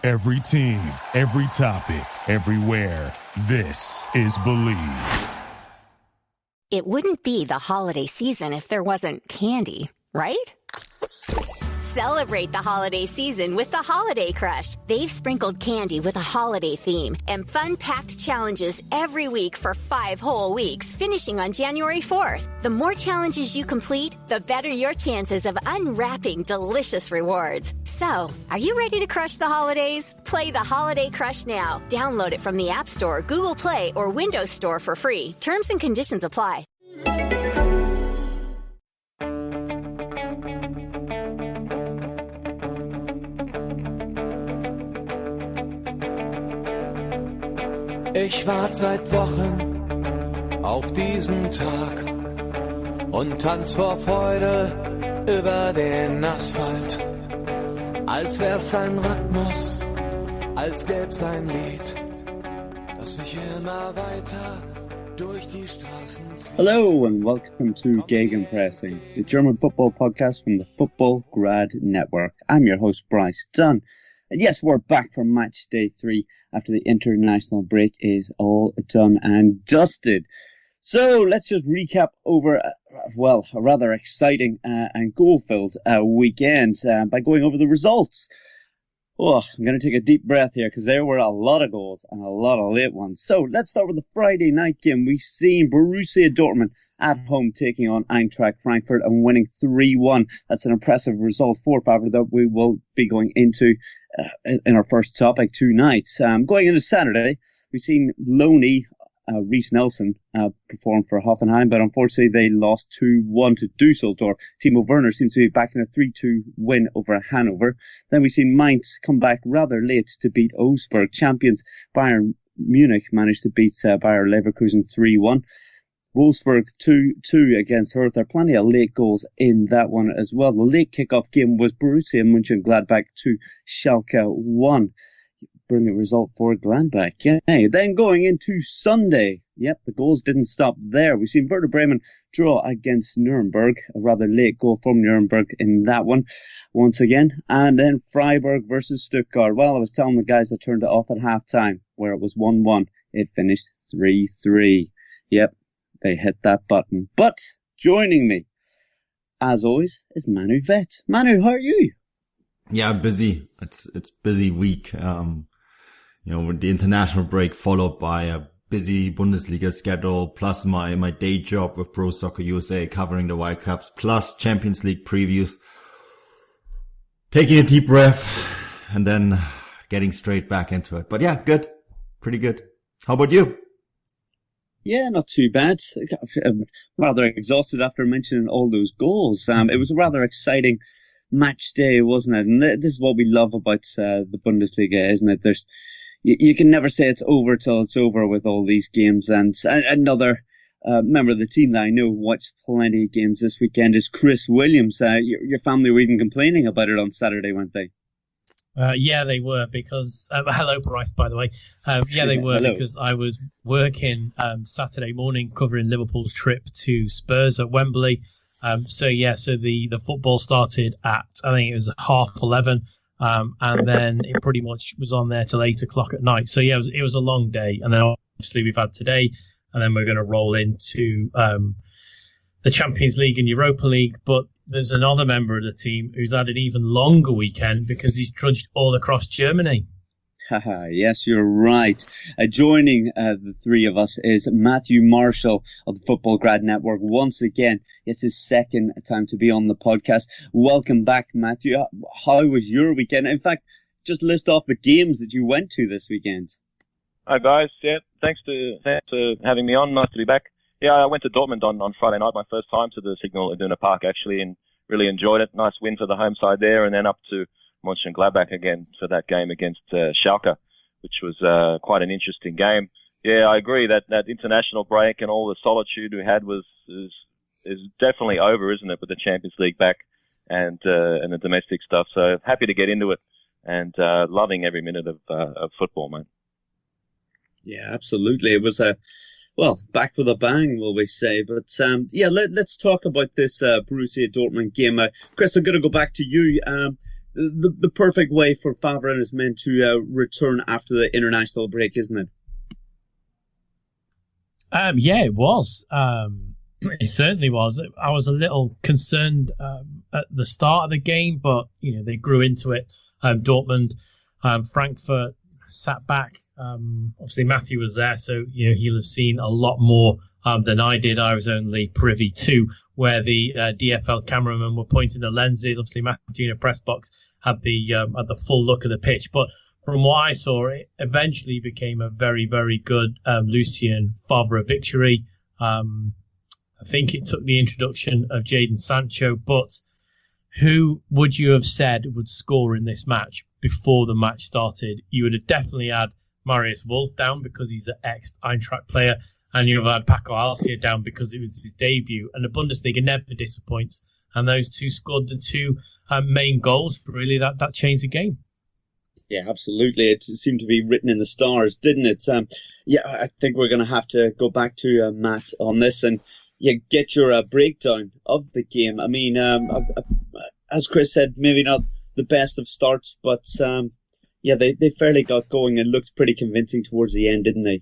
Every team, every topic, everywhere. This is Believe. It wouldn't be the holiday season if there wasn't candy, right? Celebrate the holiday season with the Holiday Crush. They've sprinkled candy with a holiday theme and fun-packed challenges every week for 5 whole weeks, finishing on January 4th. The more challenges you complete, the better your chances of unwrapping delicious rewards. So, are you ready to crush the holidays? Play the Holiday Crush now. Download it from the App Store, Google Play, or Windows Store for free. Terms and conditions apply. Ich warte seit Wochen auf diesen Tag und tanz vor Freude über den Asphalt. Als wär's ein Rhythmus, als gäb's ein Lied, das mich immer weiter durch die Straßen zieht. Hello and welcome to Gegenpressing, the German football podcast from the Football Grad Network. I'm your host, Bryce Dunn. And yes, we're back from Matchday 3 after the international break is all done and dusted. So let's just recap over, a rather exciting and goal-filled weekend by going over the results. Oh, I'm going to take a deep breath here because there were a lot of goals and a lot of late ones. So let's start with the Friday night game. We've seen Borussia Dortmund at home taking on Eintracht Frankfurt and winning 3-1. That's an impressive result for Frankfurt that we will be going into in our first topic tonight. Going into Saturday, we've seen Loney, Reece Nelson, perform for Hoffenheim, but unfortunately they lost 2-1 to Dusseldorf. Timo Werner seems to be back in a 3-2 win over Hanover. Then we've seen Mainz come back rather late to beat Wolfsburg. Champions Bayern Munich managed to beat Bayern and Leverkusen 3-1. Wolfsburg 2-2 against Hertha. Plenty of late goals in that one as well. The late kickoff game was Borussia Mönchengladbach 2, Schalke 1. Brilliant result for Gladbach. Yeah. Then going into Sunday, the goals didn't stop there. We've seen Werder Bremen draw against Nuremberg, a rather late goal from Nuremberg in that one once again. And then Freiburg versus Stuttgart. Well, I was telling the guys I turned it off at half-time where it was 1-1. It finished 3-3. Yep. They hit that button. But joining me, as always, is Manuel Veth. Manu, how are you? Yeah, busy. It's busy week. With the international break followed by a busy Bundesliga schedule, plus my day job with Pro Soccer USA covering the World Cups, plus Champions League previews. Taking a deep breath and then getting straight back into it. But yeah, good. Pretty good. How about you? Yeah, not too bad. I'm rather exhausted after mentioning all those goals. It was a rather exciting match day, wasn't it? And this is what we love about the Bundesliga, isn't it? You can never say it's over till it's over with all these games. And another member of the team that I know watched plenty of games this weekend is Chris Williams. Your family were even complaining about it on Saturday, weren't they? Yeah, they were because hello, Bryce, by the way. They were because I was working Saturday morning covering Liverpool's trip to Spurs at Wembley. So the football started at, I think it was 11:30, and then it pretty much was on there till 8:00 at night. So yeah, it was a long day, and then obviously we've had today, and then we're going to roll into the Champions League and Europa League, but there's another member of the team who's had an even longer weekend because he's trudged all across Germany. Yes, you're right. Joining the three of us is Matthew Marshall of the Football Grad Network. Once again, it's his second time to be on the podcast. Welcome back, Matthew. How was your weekend? In fact, just list off the games that you went to this weekend. Hi, guys. Yeah, thanks for having me on. Nice to be back. Yeah, I went to Dortmund on Friday night, my first time to the Signal Iduna Park, actually, and really enjoyed it. Nice win for the home side there, and then up to Mönchengladbach again for that game against Schalke, which was quite an interesting game. Yeah, I agree that international break and all the solitude we had is definitely over, isn't it, with the Champions League back and the domestic stuff. So happy to get into it and loving every minute of football, man. Yeah, absolutely. It was back with a bang, will we say. But let's talk about this Borussia Dortmund game. Chris, I'm going to go back to you. the perfect way for Favre and his men to return after the international break, isn't it? Yeah, it was. It certainly was. I was a little concerned at the start of the game, but they grew into it. Dortmund, Frankfurt sat back. Obviously, Matthew was there, so he'll have seen a lot more than I did. I was only privy to where the DFL cameramen were pointing the lenses. Obviously, Matthew in a press box had the full look of the pitch, but from what I saw, it eventually became a very, very good Lucien Favre victory. I think it took the introduction of Jadon Sancho, but who would you have said would score in this match before the match started? You would have definitely had Marius Wolf down because he's an ex-Eintracht player, and you would have had Paco Alcia down because it was his debut. And the Bundesliga never disappoints, and those two scored the two main goals. Really, that changed the game. Yeah, absolutely. It seemed to be written in the stars, didn't it? I think we're going to have to go back to Matt on this and get your breakdown of the game. I mean, as Chris said, maybe not the best of starts, but they fairly got going and looked pretty convincing towards the end, didn't they?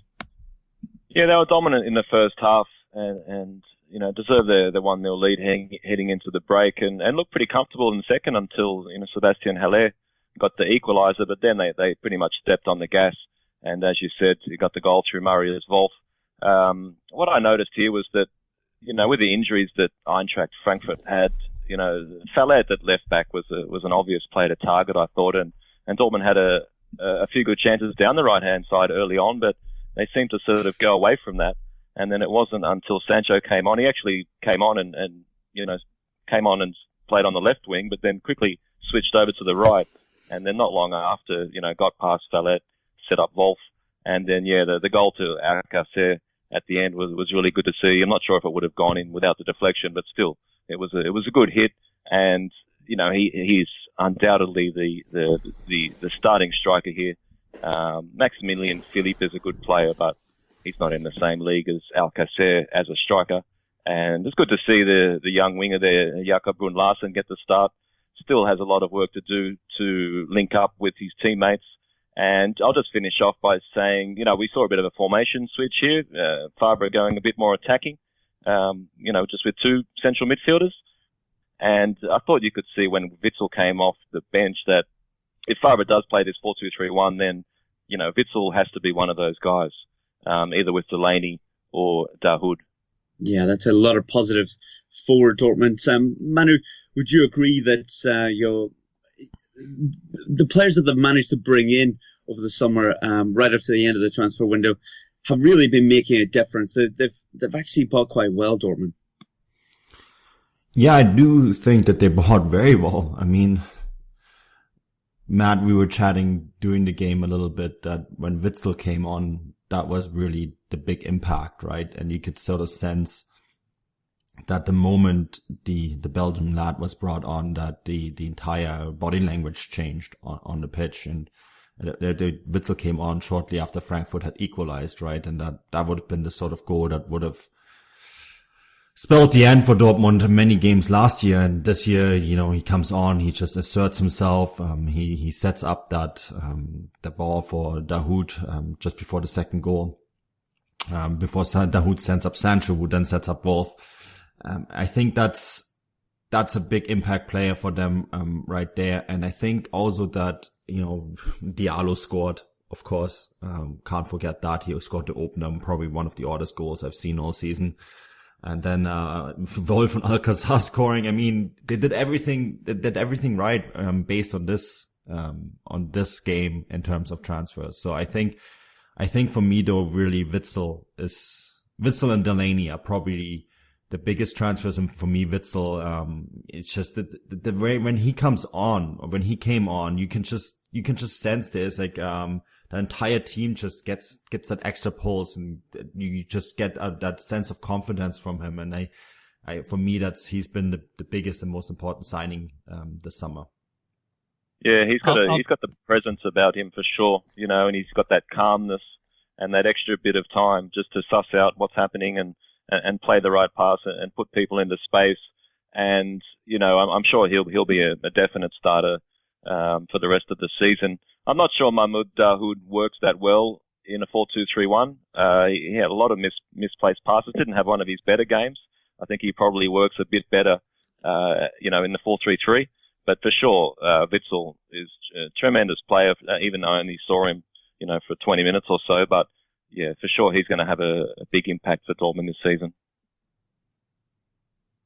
Yeah, they were dominant in the first half and deserved the 1-0 lead heading into the break and looked pretty comfortable in the second until Sebastian Haller got the equaliser, but then they pretty much stepped on the gas. And as you said, you got the goal through Marius Wolf. What I noticed here was that, with the injuries that Eintracht Frankfurt had, Fallet at left back was an obvious player to target, I thought, and Dortmund had a few good chances down the right-hand side early on, but they seemed to sort of go away from that. And then it wasn't until Sancho came on. He actually came on and came on and played on the left wing, but then quickly switched over to the right. And then not long after, got past Fallet, set up Wolf, and then the goal to Alcacer at the end was really good to see. I'm not sure if it would have gone in without the deflection, but still, it was a good hit. And he's undoubtedly the starting striker here. Maximilian Philippe is a good player, but he's not in the same league as Alcacer as a striker. And it's good to see the young winger there, Jakob Brun Larsen, get the start. Still has a lot of work to do to link up with his teammates. And I'll just finish off by saying, we saw a bit of a formation switch here. Favre going a bit more attacking, just with two central midfielders. And I thought you could see when Witsel came off the bench that if Favre does play this 4-2-3-1, then, Witsel has to be one of those guys, either with Delaney or Dahoud. Yeah, that's a lot of positives for Dortmund. Manu, would you agree that the players that they've managed to bring in over the summer, right up to the end of the transfer window, have really been making a difference? They've actually bought quite well, Dortmund. Yeah, I do think that they bought very well. I mean, Matt, we were chatting during the game a little bit that when Witsel came on, that was really the big impact, right? And you could sort of sense that the moment the Belgian lad was brought on, that the entire body language changed on the pitch. And the Witsel came on shortly after Frankfurt had equalized, right? And that would have been the sort of goal that would have spelled the end for Dortmund many games last year. And this year, he comes on, he just asserts himself. He sets up the ball for Dahoud, just before the second goal. Before Dahoud sends up Sancho, who then sets up Wolf. I think that's a big impact player for them, right there. And I think also that, Diallo scored, of course. Can't forget that. He scored the opener, probably one of the oddest goals I've seen all season. And then, Wolf and Alcazar scoring. I mean, they did everything right, based on this game in terms of transfers. So I think for me though, really Witsel and Delaney are probably the biggest transfers. And for me, Witsel, it's just the way when he comes on, or when he came on, you can just sense there's like, the entire team just gets that extra pulse, and you just get that sense of confidence from him. And for me, he's been the biggest and most important signing, this summer. Yeah, he's got the presence about him for sure, and he's got that calmness and that extra bit of time just to suss out what's happening and play the right pass and put people into space. And, I'm sure he'll be a definite starter for the rest of the season. I'm not sure Mahmoud Dahoud works that well in a 4-2-3-1. He had a lot of misplaced passes. Didn't have one of his better games. I think he probably works a bit better, in the 4-3-3. But for sure, Witsel is a tremendous player, even though I only saw him, for 20 minutes or so. But yeah, for sure, he's going to have a big impact for Dortmund this season.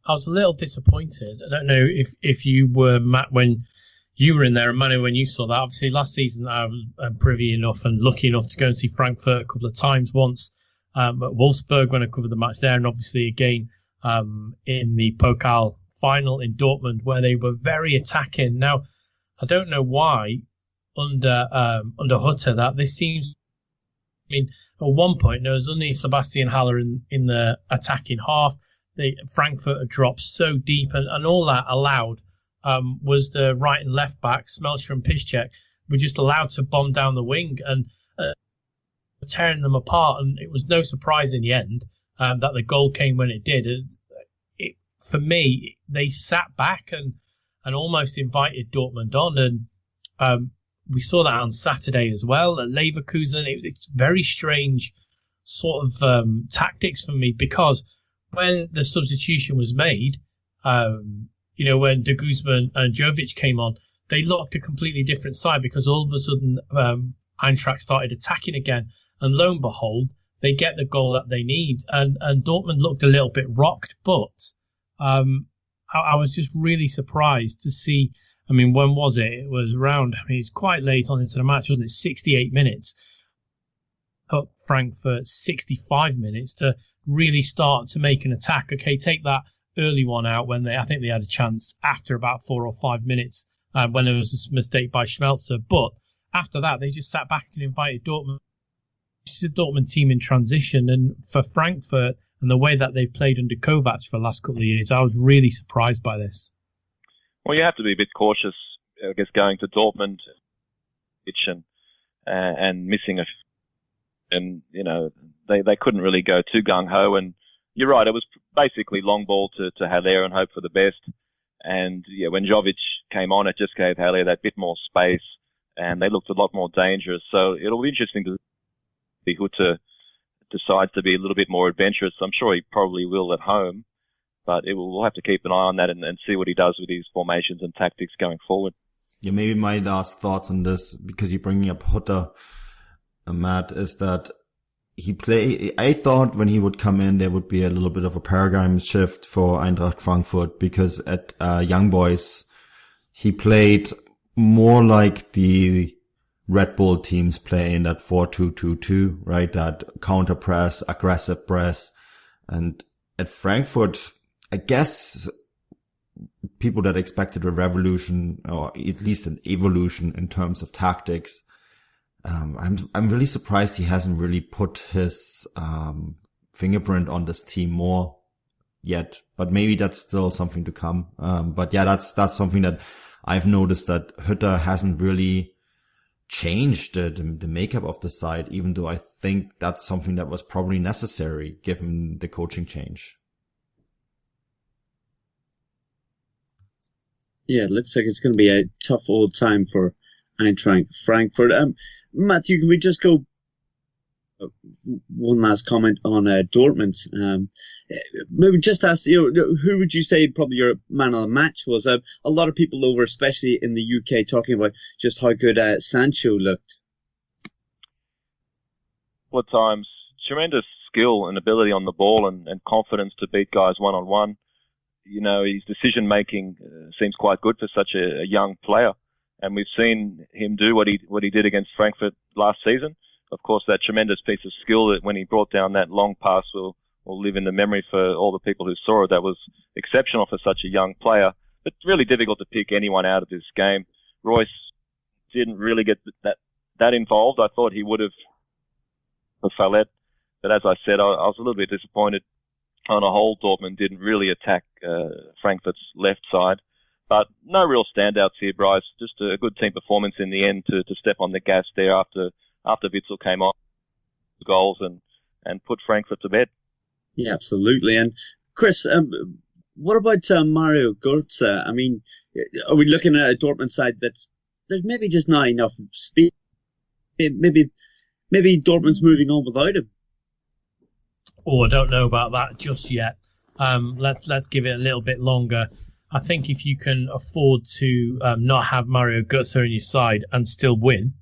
I was a little disappointed. I don't know if you were, Matt, when you were in there, and Manu, when you saw that. Obviously, last season I was privy enough and lucky enough to go and see Frankfurt a couple of times. Once at Wolfsburg when I covered the match there, and obviously again in the Pokal final in Dortmund where they were very attacking. Now, I don't know why under Hertha that this seems. I mean, at one point there was only Sebastian Haller in the attacking half. Frankfurt had dropped so deep, and all that allowed was the right and left back, Smelcher and Piszczek, were just allowed to bomb down the wing and tearing them apart. And it was no surprise in the end that the goal came when it did. For me, they sat back and almost invited Dortmund on. And we saw that on Saturday as well. At Leverkusen, it's very strange sort of tactics for me, because when the substitution was made, when De Guzman and Jovic came on, they looked a completely different side, because all of a sudden Eintracht started attacking again. And lo and behold, they get the goal that they need. And Dortmund looked a little bit rocked, but I was just really surprised to see. I mean, when was it? It was around, it's quite late on into the match, wasn't it? 68 minutes. Up Frankfurt 65 minutes to really start to make an attack. Okay, take that early one out when I think they had a chance after about 4 or 5 minutes when there was a mistake by Schmelzer. But after that, they just sat back and invited Dortmund. This is a Dortmund team in transition, and for Frankfurt and the way that they've played under Kovac for the last couple of years, I was really surprised by this. Well, you have to be a bit cautious, I guess, going to Dortmund and missing they couldn't really go too gung-ho. And you're right, it was basically long ball to Haller and hope for the best. And yeah, when Jovic came on, it just gave Haller that bit more space, and they looked a lot more dangerous. So it'll be interesting to see Hutter decides to be a little bit more adventurous. I'm sure he probably will at home, but we'll have to keep an eye on that and see what he does with his formations and tactics going forward. Yeah, maybe my last thoughts on this, because you're bringing up Hutter, Matt, is that I thought when he would come in, there would be a little bit of a paradigm shift for Eintracht Frankfurt, because at Young Boys, he played more like the Red Bull teams play in that 4-2-2-2, right? That counter press, aggressive press. And at Frankfurt, I guess people that expected a revolution, or at least an evolution in terms of tactics, I'm really surprised he hasn't really put his fingerprint on this team more yet. But maybe that's still something to come. But yeah, that's something that I've noticed, that Hutter hasn't really changed the makeup of the side, even though I think that's something that was probably necessary given the coaching change. Yeah, it looks like it's going to be a tough old time for Eintracht Frankfurt. Matthew, can we just go one last comment on Dortmund? Maybe just ask, who would you say probably your man of the match was? A lot of people over, especially in the UK, talking about just how good Sancho looked. Well, at times, tremendous skill and ability on the ball and confidence to beat guys one-on-one. His decision-making seems quite good for such a young player. And we've seen him do what he did against Frankfurt last season. Of course, that tremendous piece of skill that when he brought down that long pass will live in the memory for all the people who saw it. That was exceptional for such a young player. But really difficult to pick anyone out of this game. Royce didn't really get that involved. I thought he would have for Fallet. But as I said, I was a little bit disappointed. On a whole, Dortmund didn't really attack Frankfurt's left side. But no real standouts here, Bryce. Just a good team performance in the end to step on the gas there after Witsel came on goals and put Frankfurt to bed. Yeah, absolutely. And Chris, what about Mario Götze? I mean, are we looking at a Dortmund side that's there's maybe just not enough speed. Maybe Dortmund's moving on without him. Oh, I don't know about that just yet. Let's give it a little bit longer. I think if you can afford to not have Mario Götze on your side and still win,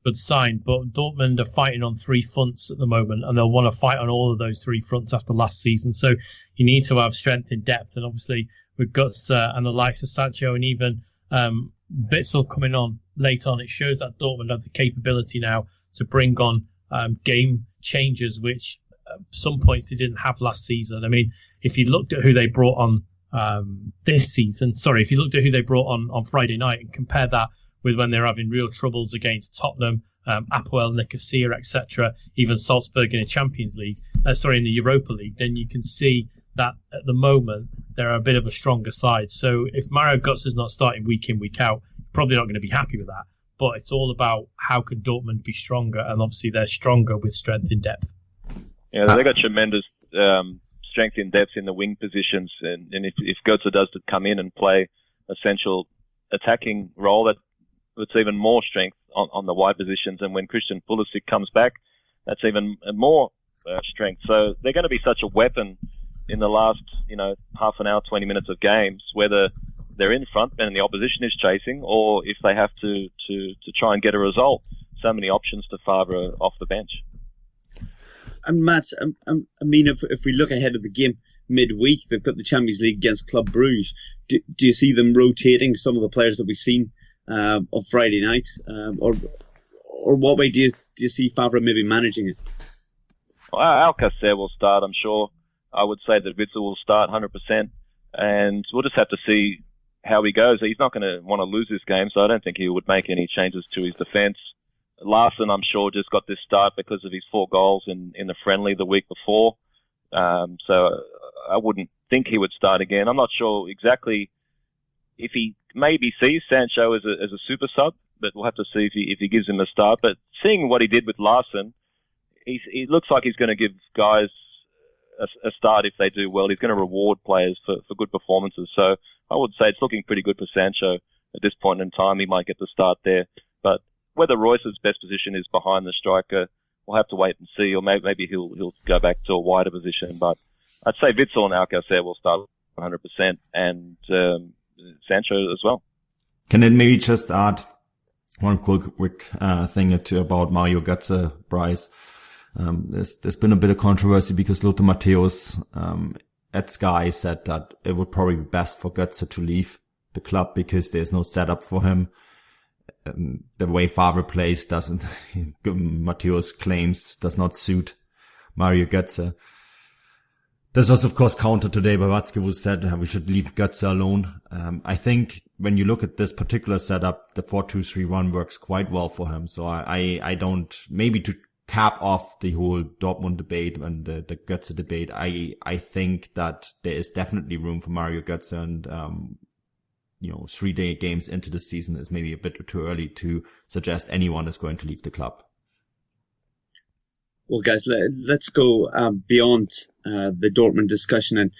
good sign. But Dortmund are fighting on 3 fronts at the moment, and they'll want to fight on all of those 3 fronts after last season. So you need to have strength in depth, and obviously with Götze and the likes of Sancho and even Witsel coming on late on, it shows that Dortmund have the capability now to bring on game changers, which at some points they didn't have last season. I mean, if you looked at who they brought on if you looked at who they brought on Friday night and compare that with when they're having real troubles against Tottenham, Apoel, Nicosia, etc., even Salzburg in the Champions League, in the Europa League, then you can see that at the moment they're a bit of a stronger side. So if Mario Götze is not starting week in, week out, probably not going to be happy with that. But it's all about how can Dortmund be stronger, and obviously they're stronger with strength in depth. Yeah, they got tremendous strength in depth in the wing positions, and if Götze does to come in and play a central attacking role, that's even more strength on the wide positions. And when Christian Pulisic comes back, that's even more strength. So they're going to be such a weapon in the last, half an hour, 20 minutes of games, whether they're in front and the opposition is chasing, or if they have to try and get a result. So many options to Favre off the bench. And Matt, I mean, if we look ahead of the game midweek, they've got the Champions League against Club Brugge. Do you see them rotating some of the players that we've seen on Friday night, or what way do you see Favre maybe managing it? Well, Alcacer will start, I'm sure. I would say that Witsel will start 100%, and we'll just have to see how he goes. He's not going to want to lose this game, so I don't think he would make any changes to his defence. Larson, I'm sure, just got this start because of his 4 goals in the friendly the week before. So I wouldn't think he would start again. I'm not sure exactly if he maybe sees Sancho as a super sub, but we'll have to see if he gives him a start. But seeing what he did with Larson, he looks like he's going to give guys a start if they do well. He's going to reward players for good performances. So I would say it's looking pretty good for Sancho at this point in time. He might get the start there. But whether Royce's best position is behind the striker, we'll have to wait and see, or maybe he'll go back to a wider position. But I'd say Witsel and Alcacer will start 100%, and Sancho as well. Can I maybe just add one quick thing about Mario Götze, Bryce? There's been a bit of controversy because Lothar Matthäus at Sky said that it would probably be best for Götze to leave the club because there's no setup for him. The way Favre plays Matthäus claims does not suit Mario Götze. This was of course countered today by Watzke, who said we should leave Götze alone. I think when you look at this particular setup, the 4-2-3-1 works quite well for him. So I don't, maybe to cap off the whole Dortmund debate and the Götze debate, I think that there is definitely room for Mario Götze, and 3-day games into the season is maybe a bit too early to suggest anyone is going to leave the club. Well, guys, let's go beyond the Dortmund discussion and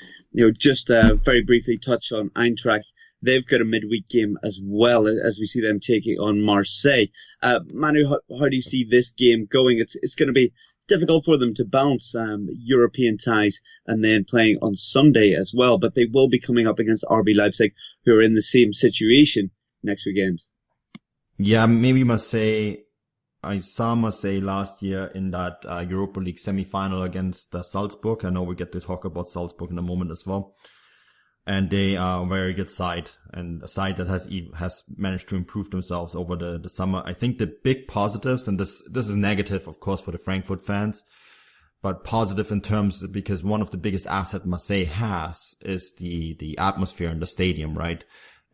just very briefly touch on Eintracht. They've got a midweek game as well, as we see them taking on Marseille. Manu, how do you see this game going? It's going to be difficult for them to balance European ties and then playing on Sunday as well, but they will be coming up against RB Leipzig, who are in the same situation next weekend. Yeah, maybe Marseille. I saw Marseille last year in that Europa League semi-final against Salzburg. I know we get to talk about Salzburg in a moment as well. And they are a very good side, and a side that has managed to improve themselves over the summer. I think the big positives, and this is negative, of course, for the Frankfurt fans, but positive in terms because one of the biggest assets Marseille has is the atmosphere in the stadium, right?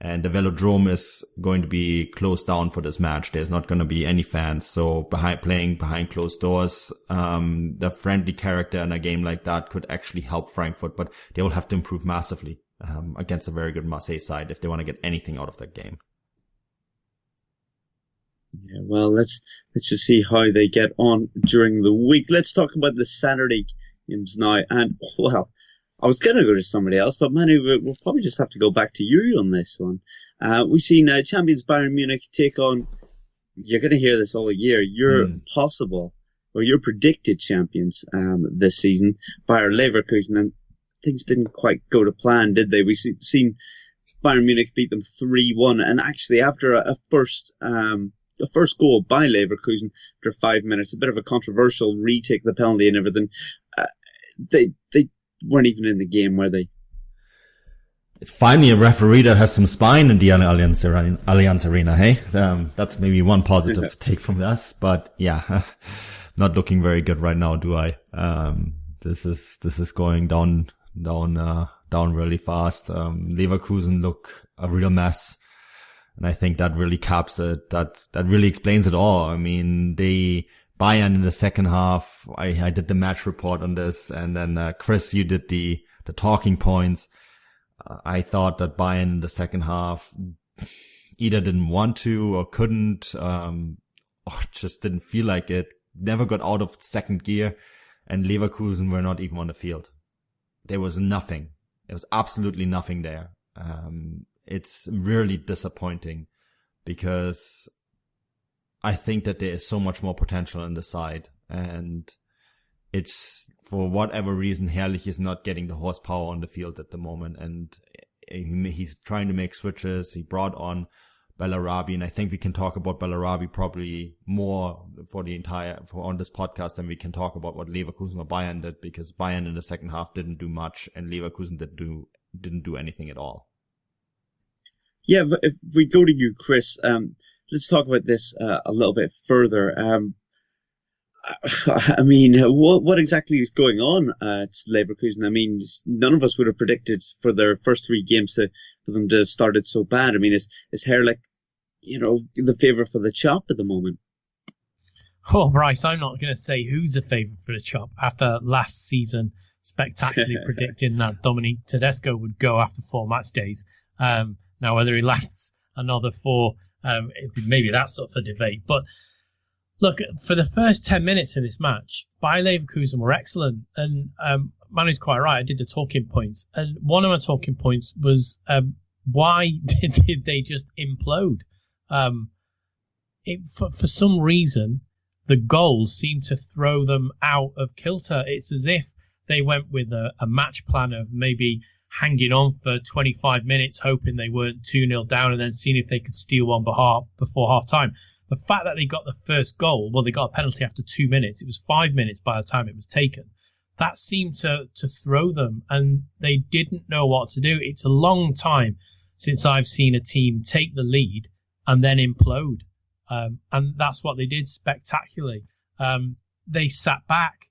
And the Velodrome is going to be closed down for this match. There's not going to be any fans. So playing behind closed doors, the friendly character in a game like that could actually help Frankfurt, but they will have to improve massively against a very good Marseille side if they want to get anything out of that game. Yeah, well, let's just see how they get on during the week. Let's talk about the Saturday games now. And, well, I was going to go to somebody else, but Manu, we'll probably just have to go back to you on this one. We've seen champions Bayern Munich take on, you're going to hear this all year, your possible or your predicted champions this season, Bayern Leverkusen, and things didn't quite go to plan, did they? We've seen Bayern Munich beat them 3-1, and actually after a first goal by Leverkusen after 5 minutes, a bit of a controversial retake of the penalty and everything, they weren't even in the game, were they? It's finally a referee that has some spine in the Allianz Arena, hey? That's maybe one positive take from us, but yeah, not looking very good right now, do I? This is going down really fast. Leverkusen look a real mess. And I think that really caps it. That really explains it all. I mean, Bayern in the second half, I did the match report on this, and then, Chris, you did the talking points. I thought that Bayern in the second half either didn't want to or couldn't, or just didn't feel like it, never got out of second gear, and Leverkusen were not even on the field. There was nothing. There was absolutely nothing there. It's really disappointing because I think that there is so much more potential on the side, and it's, for whatever reason, Herrlich is not getting the horsepower on the field at the moment, and he's trying to make switches. He brought on Bellarabi, and I think we can talk about Bellarabi probably more on this podcast than we can talk about what Leverkusen or Bayern did, because Bayern in the second half didn't do much and Leverkusen didn't do anything at all. Yeah, but if we go to you, Chris, let's talk about this a little bit further. I mean, what exactly is going on at Leverkusen? I mean, none of us would have predicted for their first 3 games for them to have started so bad. I mean, is Herrlich, the favourite for the chop at the moment? Oh, Bryce, I'm not going to say who's the favourite for the chop after last season spectacularly predicting that Dominique Tedesco would go after 4 match days. Now, whether he lasts another 4, maybe that's up for debate. But look, for the first 10 minutes of this match, Bayer Leverkusen were excellent. And Manu's quite right. I did the talking points. And one of my talking points was, why did they just implode? For some reason, the goals seemed to throw them out of kilter. It's as if they went with a match plan of maybe hanging on for 25 minutes, hoping they weren't 2-0 down, and then seeing if they could steal one before half time. The fact that they got the first goal, well, they got a penalty after 2 minutes. It was 5 minutes by the time it was taken. That seemed to throw them, and they didn't know what to do. It's a long time since I've seen a team take the lead and then implode. And that's what they did spectacularly. They sat back.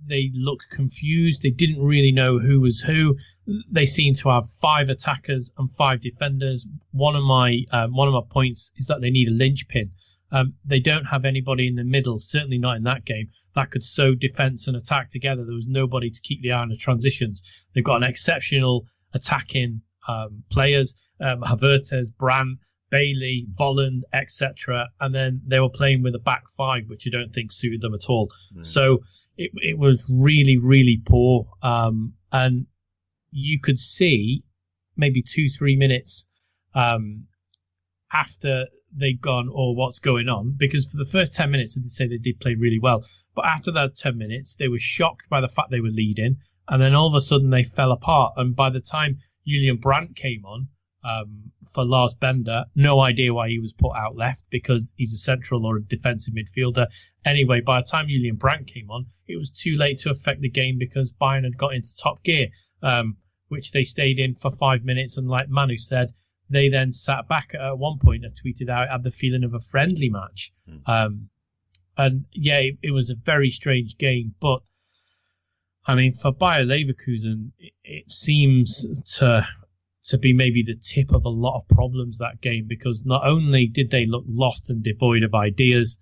They looked confused. They didn't really know who was who. They seemed to have 5 attackers and 5 defenders. One of my points is that they need a linchpin. They don't have anybody in the middle, certainly not in that game, that could sew defence and attack together. There was nobody to keep the eye on the transitions. They've got an exceptional attacking players, Havertz, Brandt, Bailey, Volland, etc. And then they were playing with a back 5, which I don't think suited them at all. So it was really, really poor. And you could see maybe 2-3 minutes after they'd gone, oh, what's going on? Because for the first 10 minutes, I did say they did play really well. But after that 10 minutes, they were shocked by the fact they were leading. And then all of a sudden they fell apart. And by the time Julian Brandt came on for Lars Bender, no idea why he was put out left, because he's a central or a defensive midfielder. Anyway, by the time Julian Brandt came on, it was too late to affect the game because Bayern had got into top gear, which they stayed in for 5 minutes. And like Manu said, they then sat back at one point and tweeted out, had the feeling of a friendly match. And yeah, it was a very strange game. But I mean, for Bayer Leverkusen, it seems to be maybe the tip of a lot of problems that game, because not only did they look lost and devoid of ideas,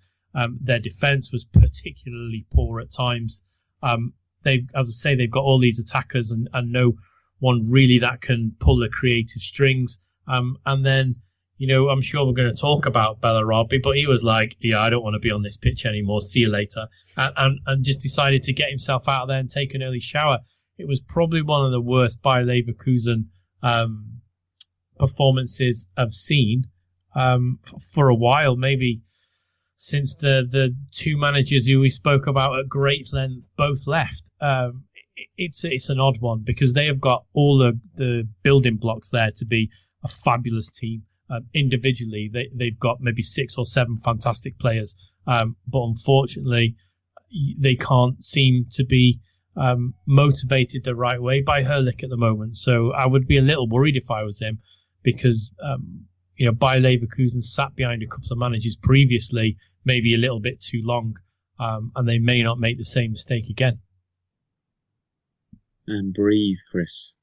their defense was particularly poor at times. As I say, they've got all these attackers and no one really that can pull the creative strings. And then, I'm sure we're going to talk about Bellarabi, but he was like, yeah, I don't want to be on this pitch anymore. See you later. And just decided to get himself out there and take an early shower. It was probably one of the worst Bayer Leverkusen performances I've seen for a while, maybe since the two managers who we spoke about at great length both left. It's an odd one because they have got all the building blocks there to be a fabulous team. Individually, they've got maybe 6 or 7 fantastic players, but unfortunately, they can't seem to be motivated the right way by Herrlich at the moment. So I would be a little worried if I was him, because Bayer Leverkusen sat behind a couple of managers previously, maybe a little bit too long, and they may not make the same mistake again. And breathe, Chris.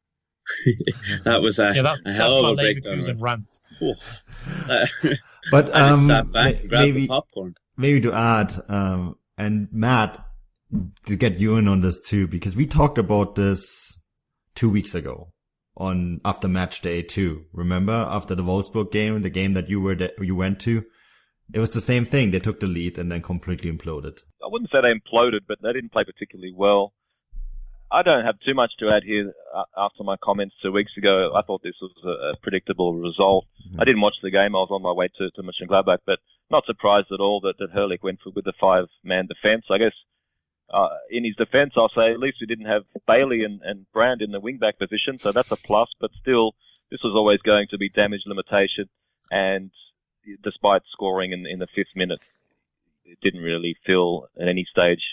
That was a hell of a breakdown. Rant. But I just sat back and grabbed the popcorn. Maybe to add, and Matt, to get you in on this too, because we talked about this 2 weeks ago after match day 2. Remember, after the Wolfsburg game, the game that you went to, it was the same thing. They took the lead and then completely imploded. I wouldn't say they imploded, but they didn't play particularly well. I don't have too much to add here after my comments 2 weeks ago. I thought this was a predictable result. Mm-hmm. I didn't watch the game. I was on my way to Mönchengladbach, but not surprised at all that Herrlich went with the 5-man defence. I guess in his defence, I'll say at least we didn't have Bailey and Brand in the wing-back position, so that's a plus. But still, this was always going to be damage limitation, and despite scoring in the 5th minute, it didn't really feel at any stage,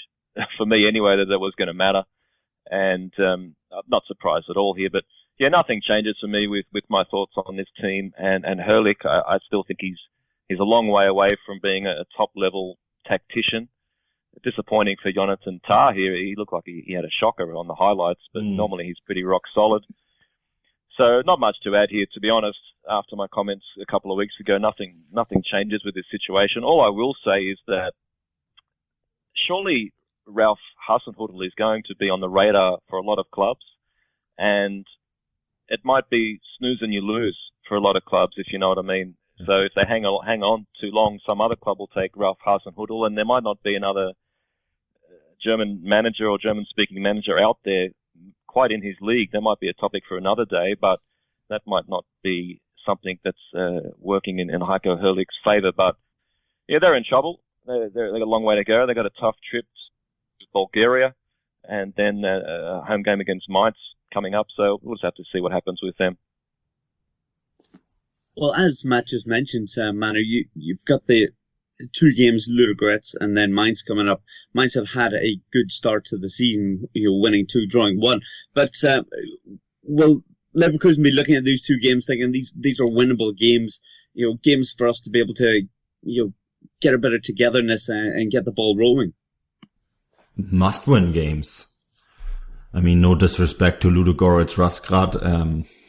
for me anyway, that was going to matter. And I'm not surprised at all here, but yeah, nothing changes for me with my thoughts on this team and Herrlich. I still think he's a long way away from being a top level tactician. Disappointing for Jonathan Tah here. He looked like he had a shocker on the highlights, but normally he's pretty rock solid. So not much to add here, to be honest. After my comments a couple of weeks ago, nothing changes with this situation. All I will say is that surely Ralph Hasenhüttl is going to be on the radar for a lot of clubs, and it might be snooze and you lose for a lot of clubs, if you know what I mean. So if they hang on too long, some other club will take Ralph Hasenhüttl, and there might not be another German manager or German-speaking manager out there quite in his league. There might be a topic for another day, but that might not be something that's working in Heiko Herrlich's favour. But yeah, they're in trouble. They got a long way to go. They got a tough trip to Bulgaria, and then a home game against Mainz coming up. So we'll just have to see what happens with them. Well, as Matt just mentioned, Manu, you've got the 2 games, Ludogorets, and then Mainz coming up. Mainz have had a good start to the season, winning 2, drawing 1. But will Leverkusen be looking at these 2 games thinking these are winnable games, games for us to be able to, get a bit of togetherness and get the ball rolling? Must-win games. I mean, no disrespect to Ludogorets, Razgrad.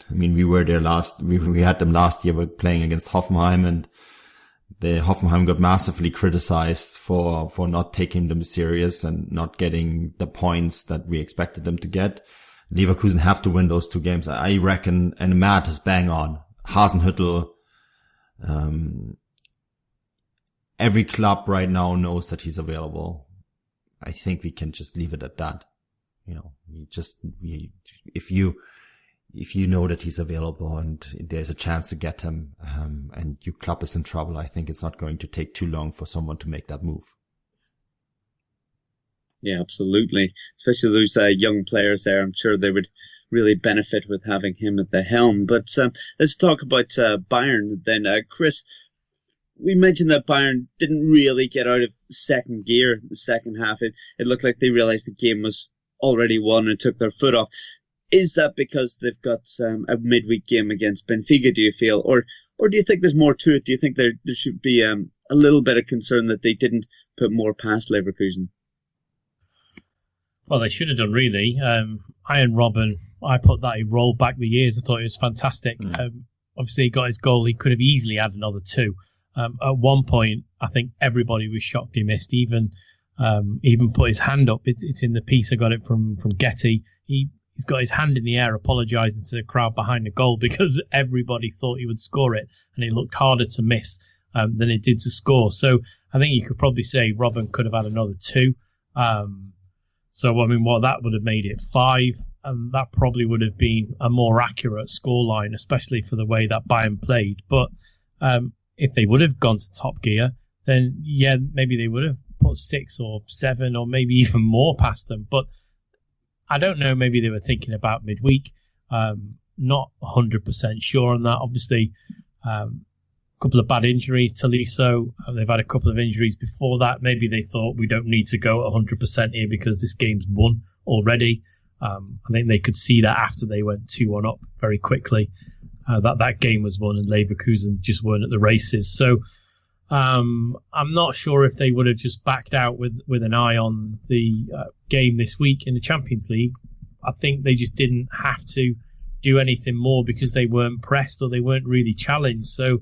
I mean, we were there we had them last year playing against Hoffenheim, and the Hoffenheim got massively criticized for not taking them serious and not getting the points that we expected them to get. Leverkusen have to win those 2 games, I reckon, and Matt is bang on. Hasenhüttl, every club right now knows that he's available. I think we can just leave it at that. If you know that he's available and there's a chance to get him, and your club is in trouble, I think it's not going to take too long for someone to make that move. Yeah, absolutely. Especially those young players there. I'm sure they would really benefit with having him at the helm. But let's talk about Bayern then. Chris, we mentioned that Bayern didn't really get out of second gear the second half. It looked like they realised the game was already won and took their foot off. Is that because they've got a midweek game against Benfica, do you feel? Or do you think there's more to it? Do you think there should be a little bit of concern that they didn't put more past Leverkusen? Well, they should have done, really. Iron Robben, I put that, he rolled back the years. I thought it was fantastic. Obviously, he got his goal. He could have easily had another 2. At one point, I think everybody was shocked he missed. Even put his hand up. It's in the piece. I got it from Getty. He's got his hand in the air apologising to the crowd behind the goal because everybody thought he would score it, and it looked harder to miss than it did to score. So I think you could probably say Robben could have had another 2. So, I mean, that would have made it 5, and that probably would have been a more accurate scoreline, especially for the way that Bayern played. But if they would have gone to Top Gear, then, yeah, maybe they would have put 6 or 7 or maybe even more past them. But I don't know, maybe they were thinking about midweek. Not 100% sure on that. Obviously, a couple of bad injuries, Tolisso. They've had a couple of injuries before that. Maybe they thought we don't need to go 100% here because this game's won already. I think they could see that after they went 2-1 up very quickly, that game was won and Leverkusen just weren't at the races. So I'm not sure if they would have just backed out with an eye on the game this week in the Champions League. I think they just didn't have to do anything more because they weren't pressed or they weren't really challenged. So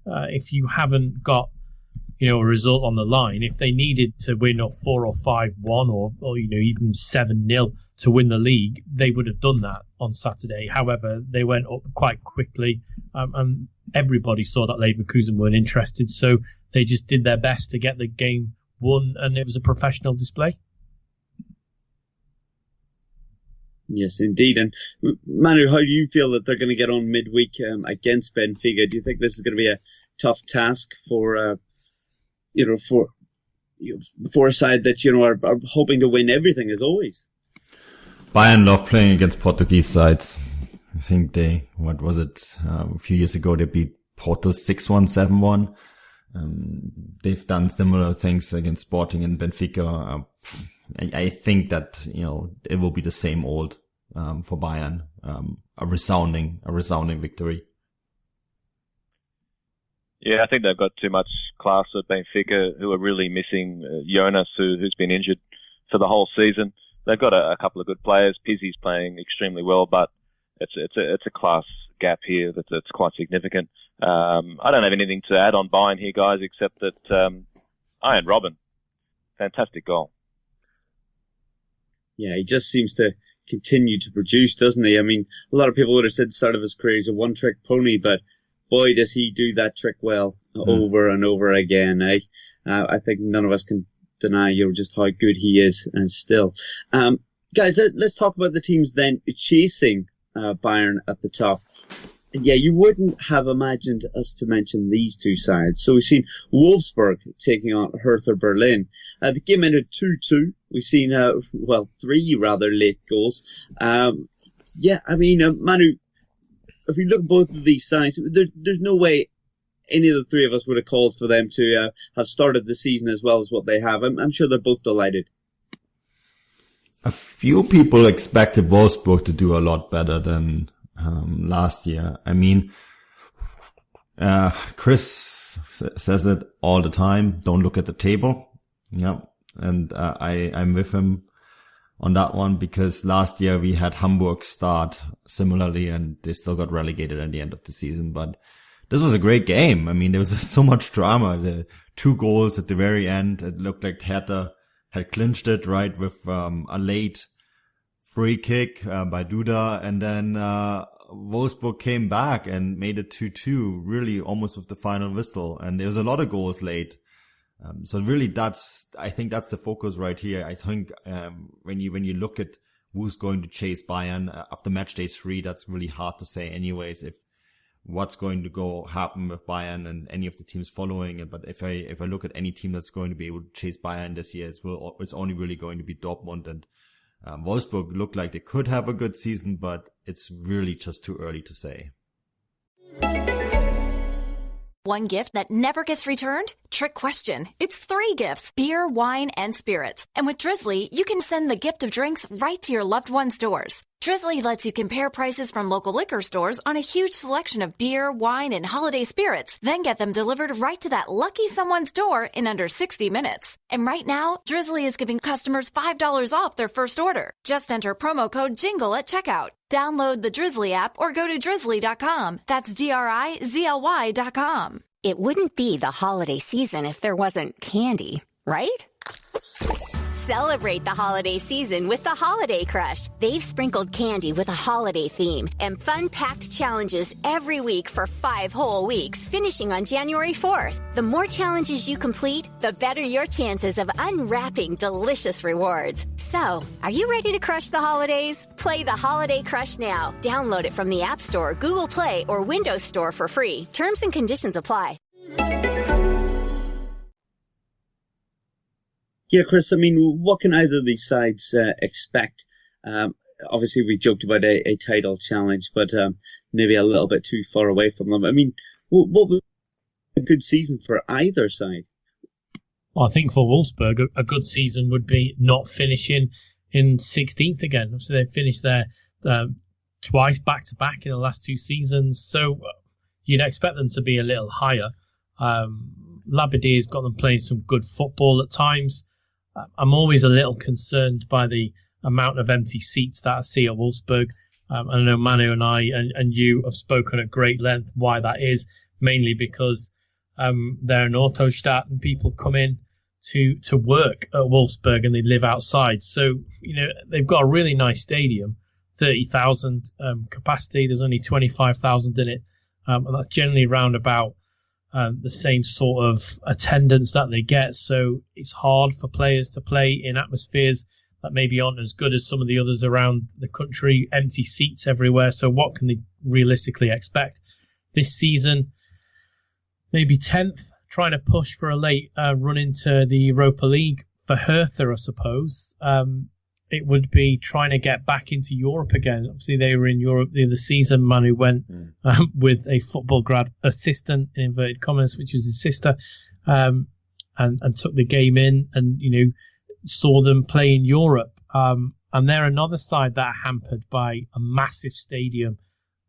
if you haven't got, a result on the line, if they needed to win a 4 or 5-1 or even 7-0 to win the league, they would have done that on Saturday. However, they went up quite quickly, and everybody saw that Leverkusen weren't interested, so they just did their best to get the game won, and it was a professional display. Yes, indeed. And Manu, how do you feel that they're going to get on midweek against Benfica? Do you think this is going to be a tough task for a side that are hoping to win everything as always? Bayern love playing against Portuguese sides. I think a few years ago they beat Porto 6-1, 7-1. They've done similar things against Sporting and Benfica. I think that, it will be the same old, for Bayern. A resounding victory. Yeah, I think they've got too much class at Benfica, who are really missing Jonas, who's been injured for the whole season. They've got a couple of good players. Pizzi's playing extremely well, but it's a class gap here that's quite significant. I don't have anything to add on Bayern here, guys, except that Ian Robben, fantastic goal. Yeah, he just seems to continue to produce, doesn't he? I mean, a lot of people would have said the start of his career he's a one-trick pony, but boy, does he do that trick well over and over again. I think none of us can deny just how good he is and still. Guys, let's talk about the teams then chasing Bayern at the top. Yeah, you wouldn't have imagined us to mention these two sides. So we've seen Wolfsburg taking on Hertha Berlin. The game ended 2-2. We've seen, 3 rather late goals. Manu, if you look at both of these sides, there's no way any of the three of us would have called for them to have started the season as well as what they have. I'm sure they're both delighted. A few people expected Wolfsburg to do a lot better than last year. I mean, Chris says it all the time. Don't look at the table. Yeah. And I'm with him on that one because last year we had Hamburg start similarly and they still got relegated at the end of the season. But this was a great game. I mean, there was so much drama. The 2 goals at the very end. It looked like Hertha had clinched it, right, with a late free kick by Duda, and then Wolfsburg came back and made it 2-2, really almost with the final whistle. And there was a lot of goals late. So really, I think that's the focus right here. I think when you look at who's going to chase Bayern after Matchday 3, that's really hard to say, anyways. If what's going to happen with Bayern and any of the teams following it. But if I look at any team that's going to be able to chase Bayern this year, it's only really going to be Dortmund and Wolfsburg. Look like they could have a good season, but it's really just too early to say. One gift that never gets returned? Trick question. It's 3 gifts: beer, wine, and spirits. And with Drizzly, you can send the gift of drinks right to your loved one's doors. Drizzly lets you compare prices from local liquor stores on a huge selection of beer, wine, and holiday spirits, then get them delivered right to that lucky someone's door in under 60 minutes. And right now, Drizzly is giving customers $5 off their first order. Just enter promo code JINGLE at checkout. Download the Drizzly app or go to drizzly.com. That's DRIZLY.com. It wouldn't be the holiday season if there wasn't candy, right? Celebrate the holiday season with the Holiday Crush. They've sprinkled candy with a holiday theme and fun-packed challenges every week for 5 whole weeks, finishing on January 4th. The more challenges you complete, the better your chances of unwrapping delicious rewards. So, are you ready to crush the holidays? Play the Holiday Crush now. Download it from the App Store, Google Play, or Windows Store for free. Terms and conditions apply. Yeah, Chris, I mean, what can either of these sides expect? Obviously, we joked about a title challenge, but maybe a little bit too far away from them. I mean, what would a good season for either side? Well, I think for Wolfsburg, a good season would be not finishing in 16th again. So they finished there twice back-to-back in the last 2 seasons. So you'd expect them to be a little higher. Labadir's got them playing some good football at times. I'm always a little concerned by the amount of empty seats that I see at Wolfsburg. I know Manu and I and you have spoken at great length why that is, mainly because they're an Autostadt and people come in to work at Wolfsburg and they live outside. So, they've got a really nice stadium, 30,000 capacity. There's only 25,000 in it. And that's generally around about the same sort of attendance that they get. So it's hard for players to play in atmospheres that maybe aren't as good as some of the others around the country, empty seats everywhere. So what can they realistically expect this season? Maybe 10th, trying to push for a late run into the Europa League. For Hertha, I suppose, it would be trying to get back into Europe again. Obviously, they were in Europe the other season. Manu went with a football grad assistant, in inverted commas, which was his sister, and took the game in and, saw them play in Europe. And they're another side that are hampered by a massive stadium.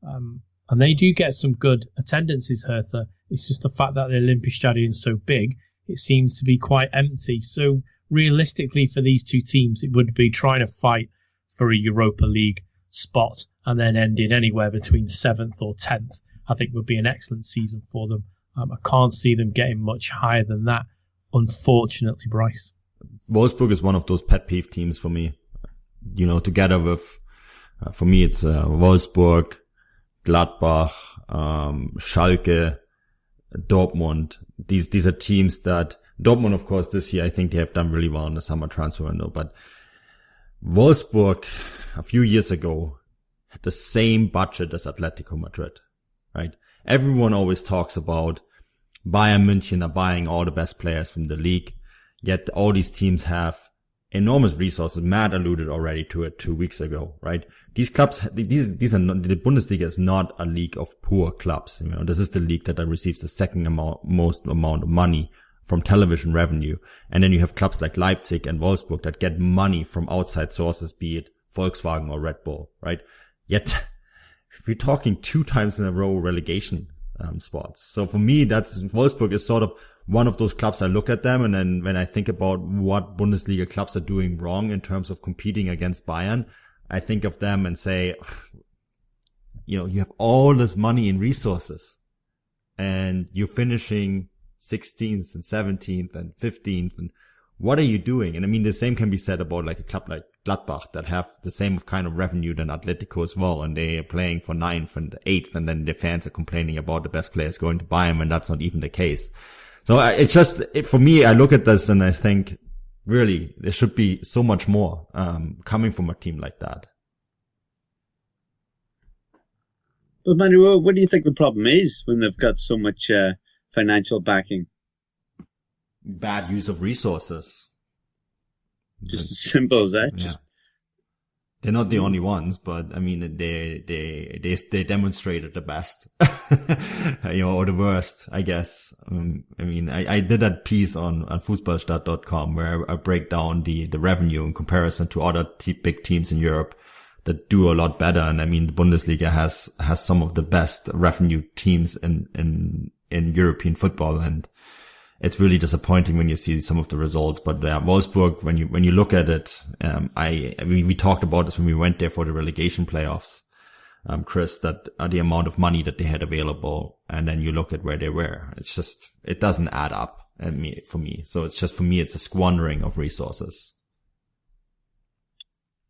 And they do get some good attendances, Hertha. It's just the fact that the Olympiastadion is so big, it seems to be quite empty. So realistically for these two teams, it would be trying to fight for a Europa League spot and then ending anywhere between 7th or 10th. I think would be an excellent season for them. I can't see them getting much higher than that, unfortunately, Bryce. Wolfsburg is one of those pet peeve teams for me. Together with, for me, it's Wolfsburg, Gladbach, Schalke, Dortmund. These are teams that Dortmund, of course, this year I think they have done really well in the summer transfer window. But Wolfsburg, a few years ago, had the same budget as Atletico Madrid, right? Everyone always talks about Bayern München are buying all the best players from the league. Yet all these teams have enormous resources. Matt alluded already to it 2 weeks ago, right? These clubs, these are not, the Bundesliga is not a league of poor clubs. This is the league that receives the second most amount of money from television revenue. And then you have clubs like Leipzig and Wolfsburg that get money from outside sources, be it Volkswagen or Red Bull, right? Yet we're talking 2 times in a row relegation spots. So for me, Wolfsburg is sort of one of those clubs. I look at them, and then when I think about what Bundesliga clubs are doing wrong in terms of competing against Bayern, I think of them and say, you have all this money and resources and you're finishing 16th and 17th and 15th. And what are you doing? And I mean, the same can be said about like a club like Gladbach that have the same kind of revenue than Atletico as well. And they are playing for 9th and 8th. And then the fans are complaining about the best players going to Bayern when that's not even the case. So it's just, for me, I look at this and I think, really, there should be so much more coming from a team like that. But Manuel, what do you think the problem is when they've got so much financial backing? Bad use of resources. Just as simple as that. Yeah. They're not the only ones, but I mean, they demonstrated the best, or the worst, I guess. I did that piece on Fußballstadt.com where I break down the revenue in comparison to other big teams in Europe that do a lot better. And I mean, the Bundesliga has some of the best revenue teams in European football. And it's really disappointing when you see some of the results. But Wolfsburg, when you look at it, we talked about this when we went there for the relegation playoffs, Chris, that the amount of money that they had available, and then you look at where they were. It's just, it doesn't add up for me. So it's just, for me, it's a squandering of resources.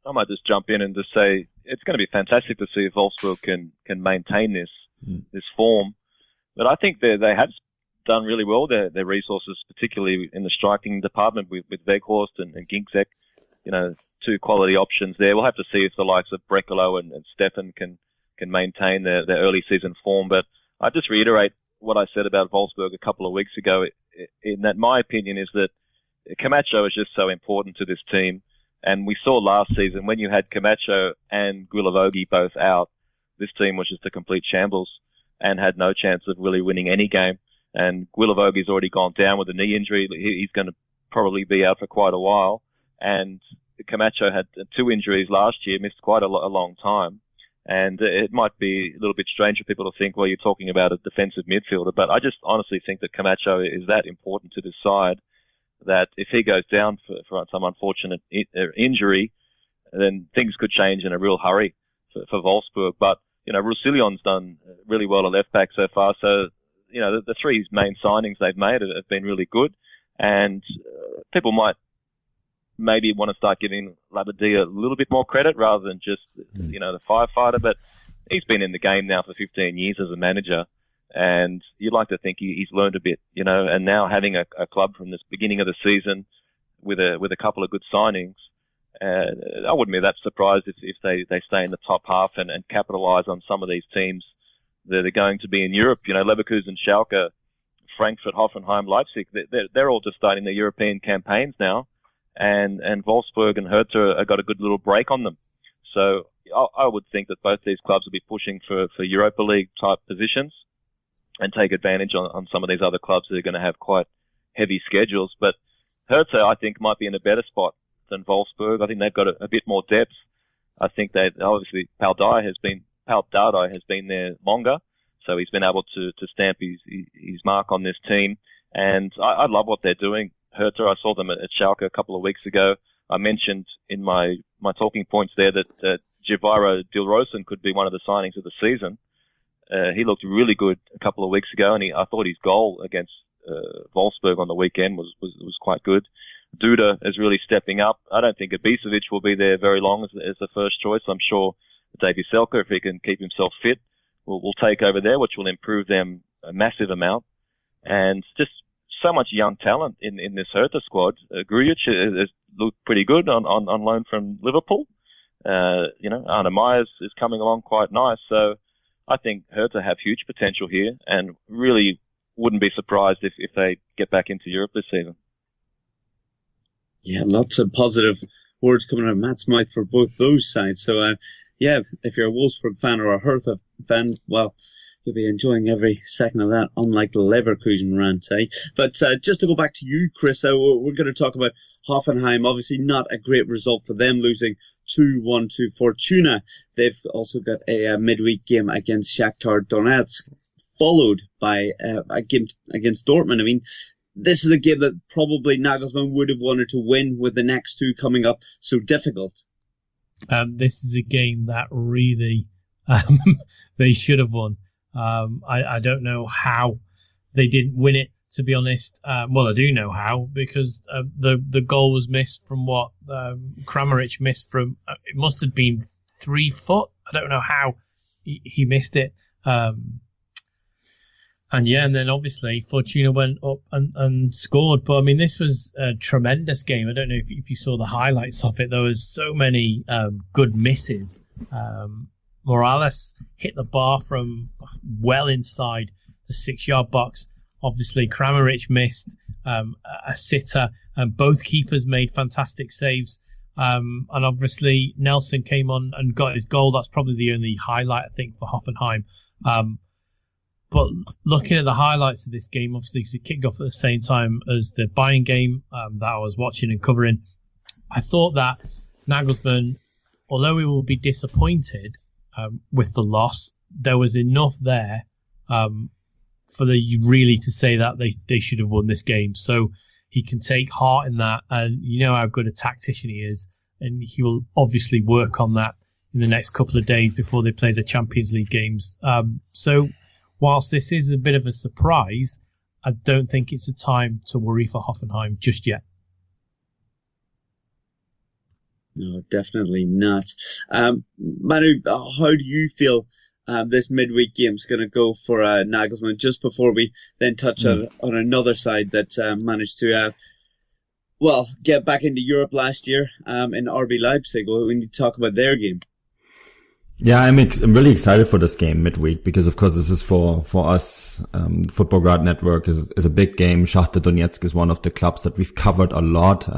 I might just jump in and just say it's going to be fantastic to see if Wolfsburg can maintain this form. But I think they have done really well. Their resources, particularly in the striking department with Weghorst and Ginczek, two quality options there. We'll have to see if the likes of Brekalo and Steffen can maintain their early season form. But I just reiterate what I said about Wolfsburg a couple of weeks ago, in that my opinion is that Camacho is just so important to this team. And we saw last season when you had Camacho and Guilavogui both out, this team was just a complete shambles and had no chance of really winning any game. And Guilavogü's already gone down with a knee injury. He's going to probably be out for quite a while. And Camacho had 2 injuries last year, missed quite a long time. And it might be a little bit strange for people to think, well, you're talking about a defensive midfielder. But I just honestly think that Camacho is that important to this side that if he goes down for some unfortunate injury, then things could change in a real hurry for Wolfsburg. But, Roussillon's done really well at left back so far. So, the 3 main signings they've made have been really good. And people might maybe want to start giving Labbadia a little bit more credit rather than just, the firefighter. But he's been in the game now for 15 years as a manager. And you'd like to think he's learned a bit, and now having a club from this beginning of the season with a couple of good signings, I wouldn't be that surprised if they stay in the top half and capitalise on some of these teams that are going to be in Europe. Leverkusen, Schalke, Frankfurt, Hoffenheim, Leipzig, they're all just starting their European campaigns now. And Wolfsburg and Hertha have got a good little break on them. So I would think that both these clubs will be pushing for Europa League type positions and take advantage on some of these other clubs that are going to have quite heavy schedules. But Hertha, I think, might be in a better spot than Wolfsburg. I think they've got a bit more depth. I think obviously Pal Dardai has been there longer, so he's been able to stamp his mark on this team. And I love what they're doing. Hertha, I saw them at Schalke a couple of weeks ago. I mentioned in my talking points there that Giviro Dilrosun could be one of the signings of the season. He looked really good a couple of weeks ago, and I thought his goal against Wolfsburg on the weekend was quite good. Duda is really stepping up. I don't think Ibisevic will be there very long as the first choice. I'm sure Davy Selke, if he can keep himself fit, will take over there, which will improve them a massive amount. And just so much young talent in this Hertha squad. Grujic has looked pretty good on loan from Liverpool. Arne Myers is coming along quite nice. So I think Hertha have huge potential here and really wouldn't be surprised if they get back into Europe this season. Yeah, lots of positive words coming out of Matt's mouth for both those sides. So, if you're a Wolfsburg fan or a Hertha fan, well, you'll be enjoying every second of that, unlike the Leverkusen rant, eh? But just to go back to you, Chris, we're going to talk about Hoffenheim. Obviously not a great result for them, losing 2-1 to Fortuna. They've also got a midweek game against Shakhtar Donetsk, followed by a game against Dortmund. I mean, this is a game that probably Nagelsmann would have wanted to win, with the next two coming up so difficult. This is a game that really they should have won. I don't know how they didn't win it, to be honest. Well, I do know how, because the goal was missed from what Kramaric missed from. It must have been 3 foot. I don't know how he missed it. And then obviously Fortuna went up and scored. But I mean, this was a tremendous game. I don't know if you saw the highlights of it. There was so many good misses. Morales hit the bar from well inside the 6-yard box. Obviously, Kramaric missed a sitter, and both keepers made fantastic saves. And obviously, Nelson came on and got his goal. That's probably the only highlight, I think, for Hoffenheim. But looking at the highlights of this game, obviously, because it kicked off at the same time as the Bayern game that I was watching and covering, I thought that Nagelsmann, although he will be disappointed with the loss, there was enough there for the really to say that they should have won this game. So he can take heart in that, and you know how good a tactician he is, and he will obviously work on that in the next couple of days before they play the Champions League games. So whilst this is a bit of a surprise, I don't think it's a time to worry for Hoffenheim just yet. No, definitely not. Manu, how do you feel this midweek game is going to go for Nagelsmann? Just before we then touch on another side that managed to, get back into Europe last year in RB Leipzig. We need to talk about their game. Yeah, I'm really excited for this game midweek because, of course, this is for us. Football Grad Network is a big game. Shakhtar Donetsk is one of the clubs that we've covered a lot.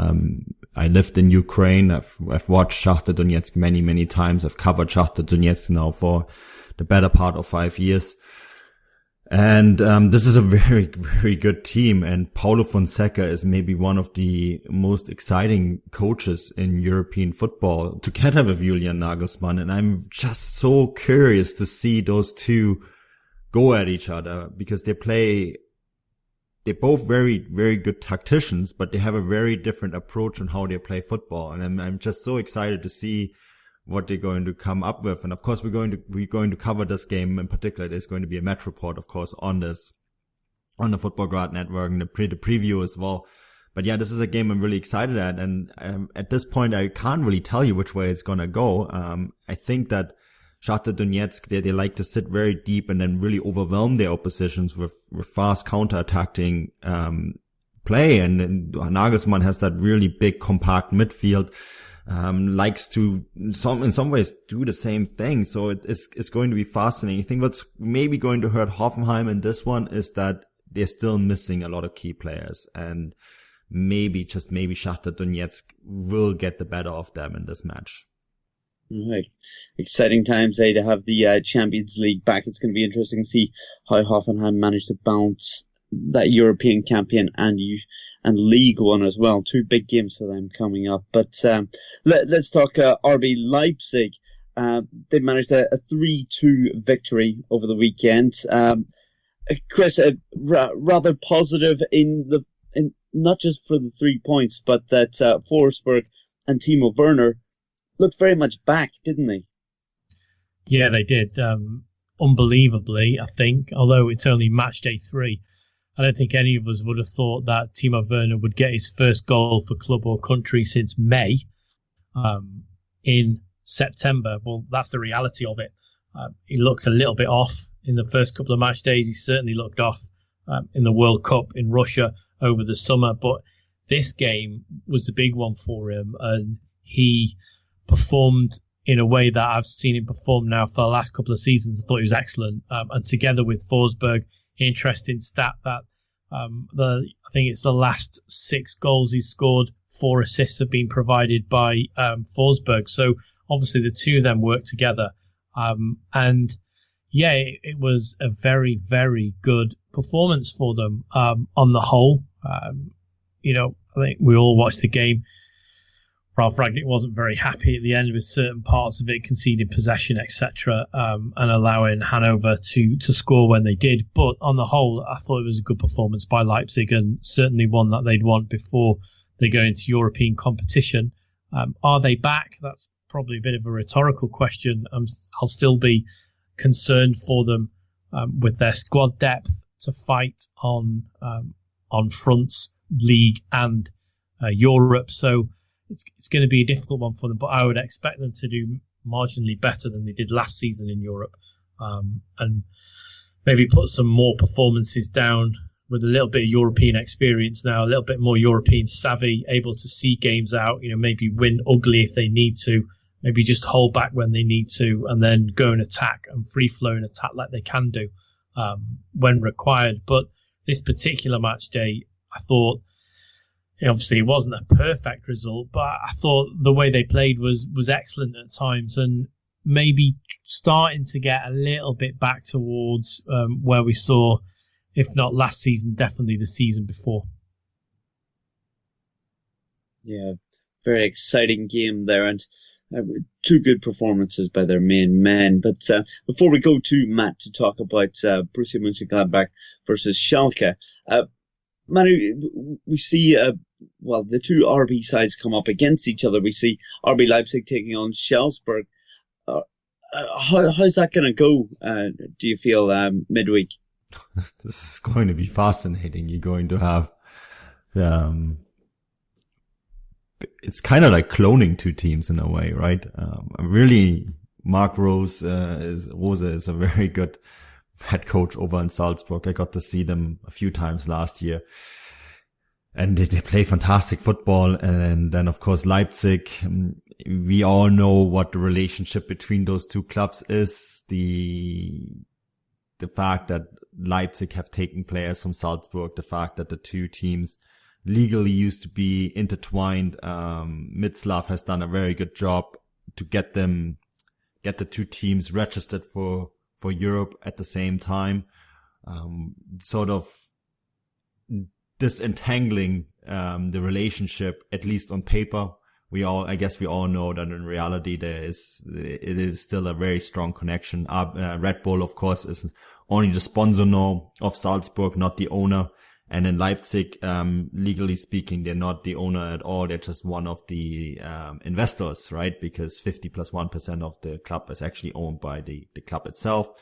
I lived in Ukraine. I've watched Shakhtar Donetsk many times. I've covered Shakhtar Donetsk now for the better part of 5 years. And this is a very, very good team. And Paulo Fonseca is maybe one of the most exciting coaches in European football together with Julian Nagelsmann. And I'm just so curious to see those two go at each other because they're both very, very good tacticians, but they have a very different approach on how they play football. And I'm just so excited to see what they're going to come up with. And of course, we're going to cover this game in particular. There's going to be a match report, of course, on the Football Grad Network and the preview as well. But yeah, this is a game I'm really excited at. And at this point, I can't really tell you which way it's going to go. I think that Shakhtar Donetsk, they like to sit very deep and then really overwhelm their oppositions with fast counter-attacking play. And Nagelsmann has that really big, compact midfield. Likes to in some ways do the same thing. So it's going to be fascinating. I think what's maybe going to hurt Hoffenheim in this one is that they're still missing a lot of key players, and maybe Shakhtar Donetsk will get the better of them in this match. Right. Exciting times, to have the Champions League back. It's going to be interesting to see how Hoffenheim managed to bounce that European campaign and League One as well. Two big games for them coming up. But let's talk RB Leipzig. They managed a 3-2 victory over the weekend. Chris, rather positive in not just for the 3 points, but that Wolfsburg and Timo Werner looked very much back, didn't they? Yeah, they did. Unbelievably, I think, although it's only match day 3. I don't think any of us would have thought that Timo Werner would get his first goal for club or country since May in September. Well, that's the reality of it. He looked a little bit off in the first couple of match days. He certainly looked off in the World Cup in Russia over the summer. But this game was a big one for him, and he performed in a way that I've seen him perform now for the last couple of seasons. I thought he was excellent. And together with Wolfsburg, interesting stat that I think it's the last 6 goals he's scored, 4 assists have been provided by Wolfsburg. So obviously the two of them work together. And yeah, it was a very, very good performance for them on the whole. I think we all watched the game. Ralf Rangnick wasn't very happy at the end with certain parts of it, conceding possession, etc., and allowing Hanover to score when they did. But on the whole, I thought it was a good performance by Leipzig, and certainly one that they'd want before they go into European competition. Are they back? That's probably a bit of a rhetorical question. I'll still be concerned for them with their squad depth to fight on fronts, league and Europe. So it's going to be a difficult one for them, but I would expect them to do marginally better than they did last season in Europe, and maybe put some more performances down with a little bit of European experience now, a little bit more European savvy, able to see games out, maybe win ugly if they need to, maybe just hold back when they need to, and then go and attack and free-flowing attack like they can do when required. But this particular match day, I thought, obviously it wasn't a perfect result, but I thought the way they played was excellent at times, and maybe starting to get a little bit back towards where we saw, if not last season, definitely the season before. Yeah, very exciting game there, and two good performances by their main men. But before we go to Matt to talk about Borussia Mönchengladbach versus Schalke, Manu, we see the two RB sides come up against each other. We see RB Leipzig taking on Salzburg. How's that going to go, do you feel, midweek? This is going to be fascinating. You're going to have it's kind of like cloning two teams in a way, right? Really, Mark Rose is a very good head coach over in Salzburg. I got to see them a few times last year. And they play fantastic football. And then, of course, Leipzig, we all know what the relationship between those two clubs is. The fact that Leipzig have taken players from Salzburg, the fact that the two teams legally used to be intertwined. Mitzlaff has done a very good job to get the two teams registered for Europe at the same time. Sort of disentangling the relationship, at least on paper. I guess we all know that in reality it is still a very strong connection. Red Bull, of course, is only the sponsor now of Salzburg, not the owner. And in Leipzig, legally speaking, they're not the owner at all. They're just one of the investors, right? Because 50+1% of the club is actually owned by the club itself.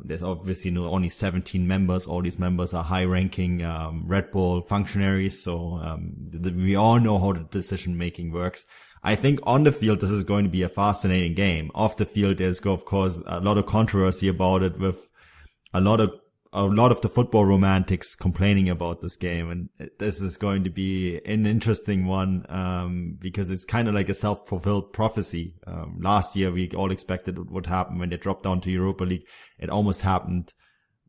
There's obviously only 17 members. All these members are high-ranking Red Bull functionaries. So we all know how the decision-making works. I think on the field, this is going to be a fascinating game. Off the field, there's, of course, a lot of controversy about it, with a lot of the football romantics complaining about this game. And this is going to be an interesting one, because it's kind of like a self-fulfilled prophecy. Last year, we all expected it would happen when they dropped down to Europa League. It almost happened,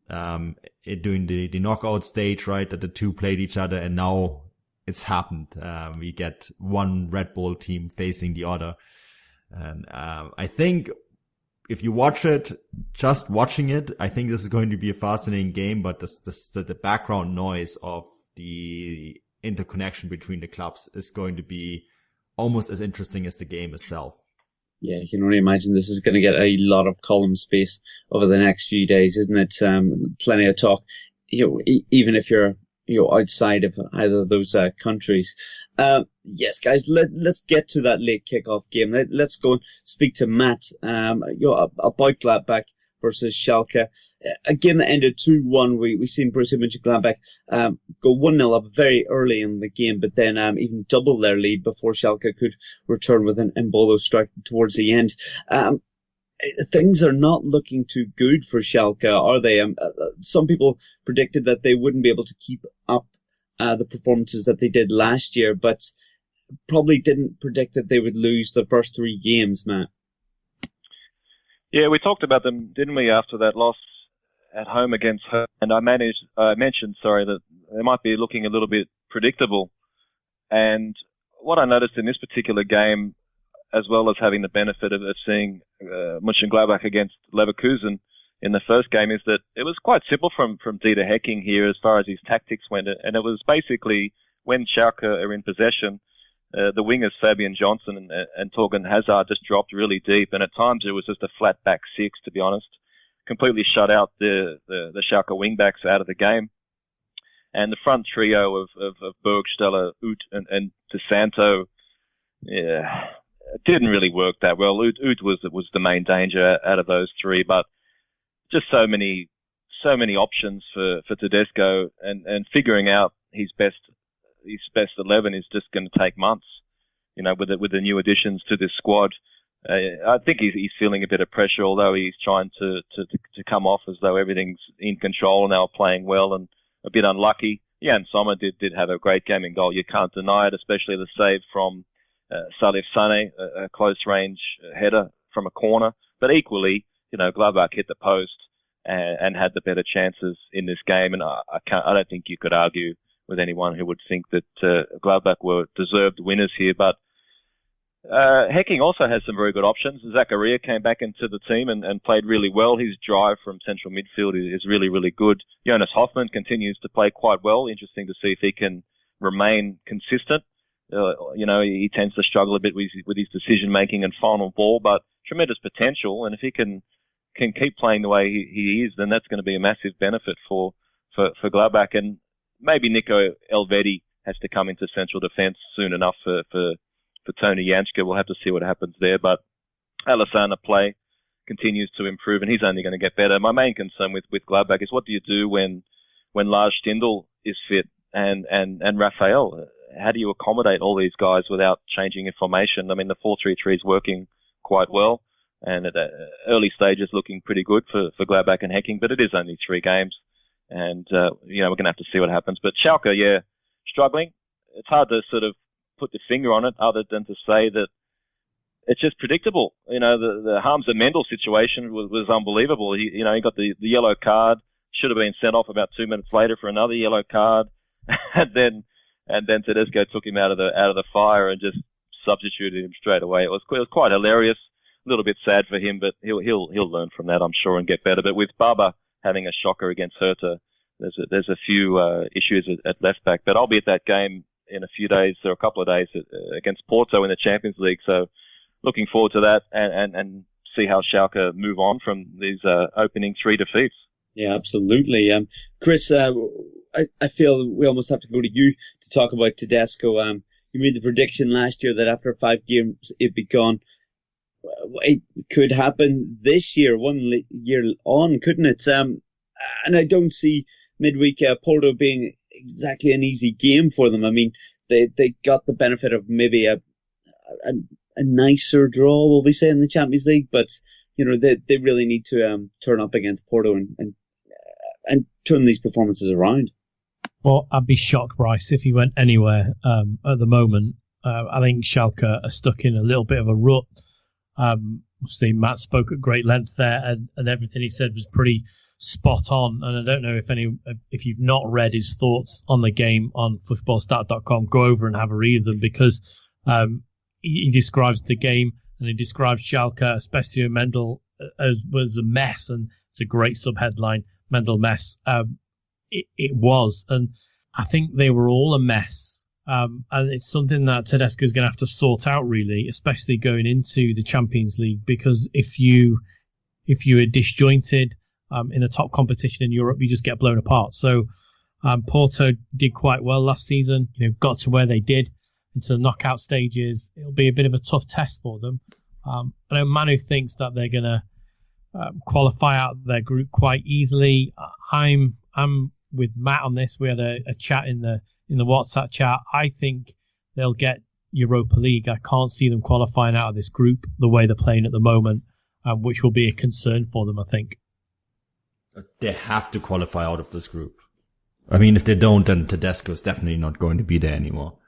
during the knockout stage, right? That the two played each other, and now it's happened. We get one Red Bull team facing the other. And, I think, if you watch it, just watching it, I think this is going to be a fascinating game, but the background noise of the interconnection between the clubs is going to be almost as interesting as the game itself. Yeah, you can only imagine this is going to get a lot of column space over the next few days, isn't it? Plenty of talk. Even if you're outside of either of those countries. Yes, guys, let's get to that late kickoff game. Let's go and speak to Matt about Gladbach versus Schalke. A game that ended 2-1. We seen Borussia Mönchengladbach go 1-0 up very early in the game, but then even double their lead before Schalke could return with an Embolo strike towards the end. Things are not looking too good for Schalke, are they? Some people predicted that they wouldn't be able to keep up the performances that they did last year, but probably didn't predict that they would lose the first three games, Matt. Yeah, we talked about them, didn't we, after that loss at home against Hertha, and I mentioned that they might be looking a little bit predictable. And what I noticed in this particular game, as well as having the benefit of seeing Mönchengladbach against Leverkusen in the first game, is that it was quite simple from Dieter Hecking here as far as his tactics went. And it was basically, when Schalke are in possession, the wingers Fabian Johnson and Torgan Hazard just dropped really deep. And at times it was just a flat back six, to be honest. Completely shut out the Schalke wingbacks out of the game. And the front trio of Burgstaller, Ut and De Santo, yeah, it didn't really work that well. Ut was the main danger out of those three, but just so many options for Tedesco, and figuring out his best 11 is just going to take months. With the new additions to this squad, I think he's feeling a bit of pressure, although he's trying to come off as though everything's in control and they're playing well, and a bit unlucky. Jan Sommer did have a great game in goal. You can't deny it, especially the save from Salif Sane, a close-range header from a corner. But equally, Gladbach hit the post and had the better chances in this game. And I don't think you could argue with anyone who would think that Gladbach were deserved winners here. But Hecking also has some very good options. Zakaria came back into the team and played really well. His drive from central midfield is really, really good. Jonas Hoffmann continues to play quite well. Interesting to see if he can remain consistent. He tends to struggle a bit with his decision-making and final ball, but tremendous potential. And if he can keep playing the way he is, then that's going to be a massive benefit for Gladbach. And maybe Nico Elvedi has to come into central defence soon enough for Tony Janschke. We'll have to see what happens there. But Alassane play continues to improve, and he's only going to get better. My main concern with Gladbach is, what do you do when Lars Stindl is fit and Raphael? how do you accommodate all these guys without changing your formation? I mean, the 4-3-3 is working quite well, and at the early stages looking pretty good for Gladbach and Hecking, but it is only 3 games, and we're going to have to see what happens. But Schalke, struggling. It's hard to sort of put the finger on it, other than to say that it's just predictable. The Hamza Mendel situation was unbelievable. He got the yellow card, should have been sent off about 2 minutes later for another yellow card, and then Tedesco took him out of the fire and just substituted him straight away. It was quite hilarious, a little bit sad for him, but he'll learn from that, I'm sure, and get better. But with Baba having a shocker against Hertha, there's a few issues at left back. But I'll be at that game in a few days or a couple of days against Porto in the Champions League. So looking forward to that and see how Schalke move on from these opening 3 defeats. Yeah, absolutely. Chris, I feel we almost have to go to you to talk about Tedesco. You made the prediction last year that after 5 games it'd be gone. It could happen this year, 1 year on, couldn't it? And I don't see midweek Porto being exactly an easy game for them. I mean, they got the benefit of maybe a nicer draw, will we say, in the Champions League, but they really need to turn up against Porto and turn these performances around. Well, I'd be shocked, Bryce, if he went anywhere at the moment. I think Schalke are stuck in a little bit of a rut. Obviously, Matt spoke at great length there, and everything he said was pretty spot on. And I don't know if you've not read his thoughts on the game on footballstat.com, go over and have a read of them, because he describes the game and he describes Schalke, especially Mendel, as was a mess, and it's a great sub-headline, Mendel mess. It was, and I think they were all a mess. And it's something that Tedesco is going to have to sort out, really, especially going into the Champions League, because if you are disjointed in a top competition in Europe, you just get blown apart. So Porto did quite well last season, got to where they did into the knockout stages. It'll be a bit of a tough test for them. I know Manu thinks that they're going to qualify out of their group quite easily. I'm with Matt on this. We had a chat in the WhatsApp chat. I think they'll get Europa League. I can't see them qualifying out of this group the way they're playing at the moment, which will be a concern for them, I think. They have to qualify out of this group. I mean, if they don't, then Tedesco is definitely not going to be there anymore.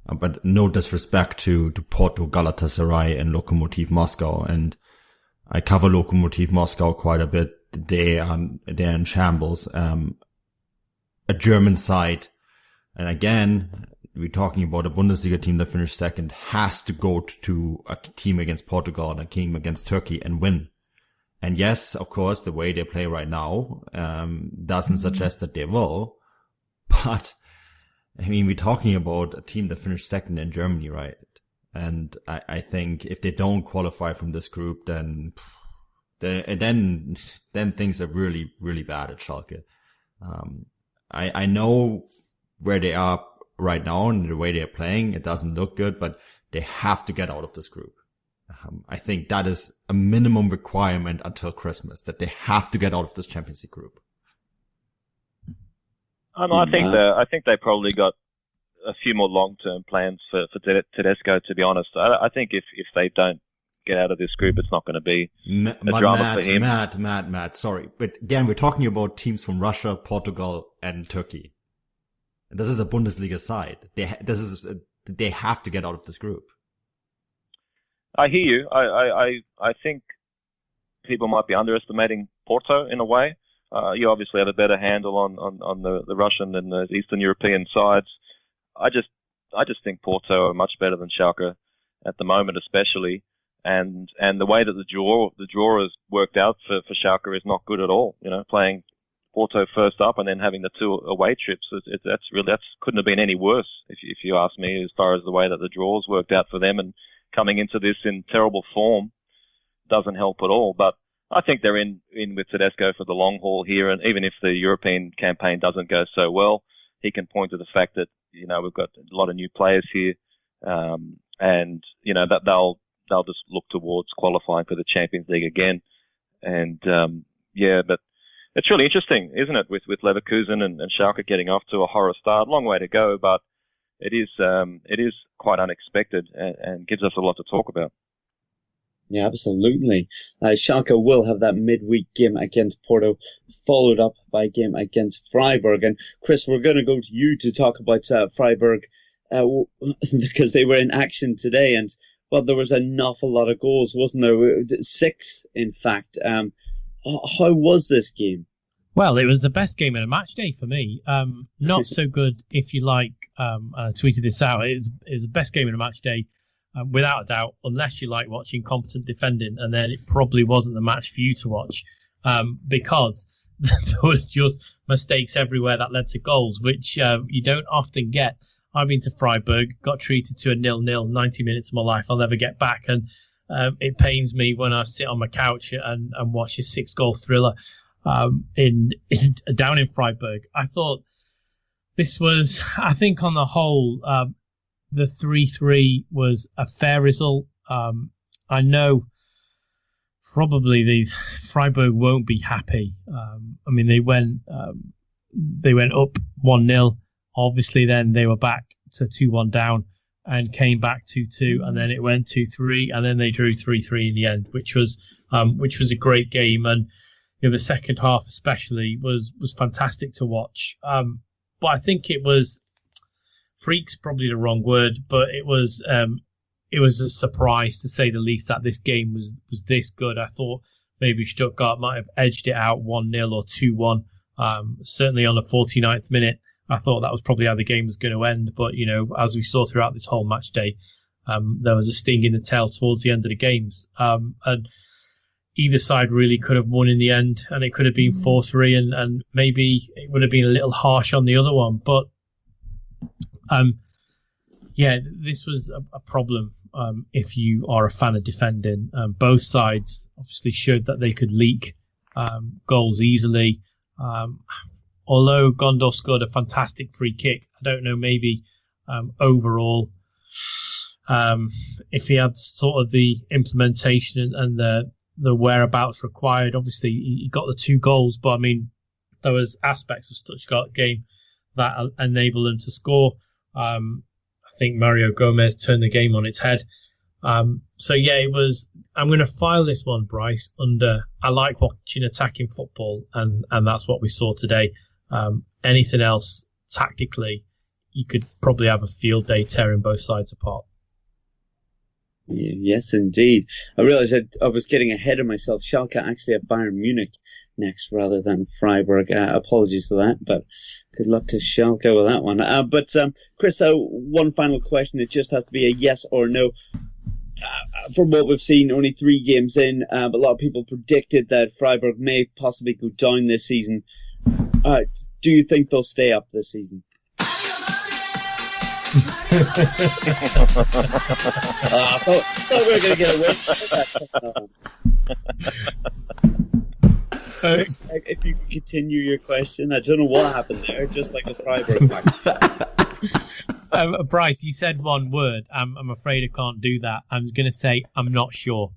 But no disrespect to Porto, Galatasaray, and Lokomotiv Moscow. And I cover Lokomotiv Moscow quite a bit. They're in shambles. A German side, and again, we're talking about a Bundesliga team that finished second, has to go to a team against Portugal and a team against Turkey and win. And yes, of course, the way they play right now doesn't suggest that they will. But I mean, we're talking about a team that finished second in Germany, right? And I think if they don't qualify from this group, then things are really, really bad at Schalke. I know where they are right now and the way they're playing. It doesn't look good, but they have to get out of this group. I think that is a minimum requirement until Christmas, that they have to get out of this Champions League group. I think they probably got a few more long-term plans for Tedesco, to be honest. I think if they don't get out of this group, it's not going to be a drama for him. Matt, sorry. But again, we're talking about teams from Russia, Portugal, and Turkey. And this is a Bundesliga side. They have to get out of this group. I hear you. I think people might be underestimating Porto in a way. You obviously have a better handle on the Russian and the Eastern European sides. I just think Porto are much better than Schalke at the moment, especially. And the way that the draw has worked out for Schalke is not good at all. Playing Porto first up and then having the 2 away trips, that's couldn't have been any worse if you ask me, as far as the way that the draws worked out for them. And coming into this in terrible form doesn't help at all. But I think they're in with Tedesco for the long haul here. And even if the European campaign doesn't go so well, he can point to the fact that we've got a lot of new players here, and that they'll just look towards qualifying for the Champions League again. And, but it's really interesting, isn't it, with Leverkusen and Schalke getting off to a horror start. Long way to go, but it is quite unexpected and gives us a lot to talk about. Yeah, absolutely. Schalke will have that midweek game against Porto, followed up by a game against Freiburg. And Chris, we're going to go to you to talk about Freiburg because they were in action today. And, well, there was an awful lot of goals, wasn't there? 6, in fact. How was this game? Well, it was the best game in a match day for me. Not so good, if you like. I tweeted this out. It was the best game in a match day. Without a doubt, unless you like watching competent defending, and then it probably wasn't the match for you to watch, because there was just mistakes everywhere that led to goals, which you don't often get. I've been to Freiburg, got treated to a 0-0, 90 minutes of my life I'll never get back, and it pains me when I sit on my couch and watch a 6-goal thriller down in Freiburg. I thought this was, I think on the whole, the 3-3 was a fair result. I know probably the Freiburg won't be happy. I mean, they went up 1-0. Obviously, then they were back to 2-1 down and came back 2-2, and then it went 2-3, and then they drew 3-3 in the end, which was a great game. And the second half especially was fantastic to watch. But I think it was. Freak's probably the wrong word, but it was a surprise, to say the least, that this game was this good. I thought maybe Stuttgart might have edged it out 1-0 or 2-1. Certainly on the 49th minute, I thought that was probably how the game was going to end. But, as we saw throughout this whole match day, there was a sting in the tail towards the end of the games. And either side really could have won in the end, and it could have been 4-3, and maybe it would have been a little harsh on the other one. But this was a problem if you are a fan of defending. Both sides obviously showed that they could leak goals easily. Although Gondor scored a fantastic free kick, I don't know, maybe overall, if he had sort of the implementation and the whereabouts required. Obviously, he got the 2 goals, but I mean, there was aspects of Stuttgart game that enabled them to score. I think Mario Gomez turned the game on its head. It was. I'm going to file this one, Bryce, under I like watching attacking football, and that's what we saw today. Anything else tactically, you could probably have a field day tearing both sides apart. Yes, indeed. I realised that I was getting ahead of myself. Schalke actually have Bayern Munich next rather than Freiburg. Apologies for that, but good luck to Schalke with that one. But Chris, one final question. It just has to be a yes or no. From what we've seen, only 3 games in, a lot of people predicted that Freiburg may possibly go down this season. Do you think they'll stay up this season? I thought we were going to get away. If you could continue your question. I don't know what happened there, just like the Freiburg match. Bryce, you said one word. I'm afraid I can't do that. I'm going to say I'm not sure.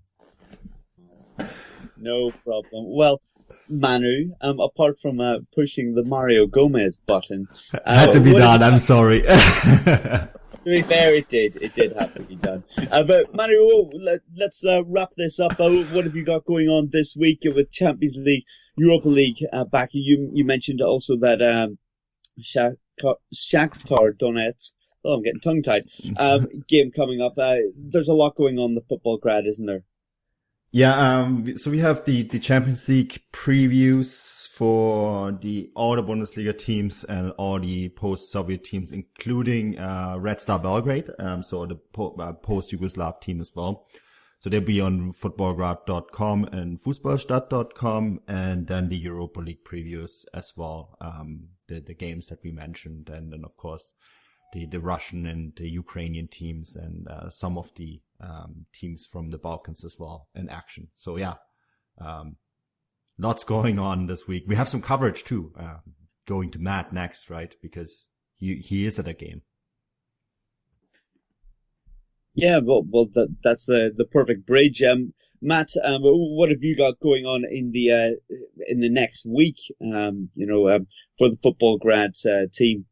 No problem. Well, Manu, apart from pushing the Mario Gomez button, had to be done. I'm sorry. To be fair, it did have to be done. But Manu, let's wrap this up. What have you got going on this week with Champions League, Europa League back? You mentioned also that Shakhtar Donetsk. Oh, I'm getting tongue-tied. Game coming up. There's a lot going on in the football grad, isn't there? Yeah, so we have the Champions League previews for all the Bundesliga teams and all the post-Soviet teams, including Red Star Belgrade, so the post-Yugoslav team as well. So they'll be on footballgrad.com and fußballstadt.com, and then the Europa League previews as well, the games that we mentioned, and then of course the Russian and the Ukrainian teams and some of the teams from the Balkans as well in action. So yeah, lots going on this week. We have some coverage too, going to Matt next, right? Because he is at a game. Yeah, well, that's the perfect bridge. Matt, what have you got going on in the next week? For the football grads team.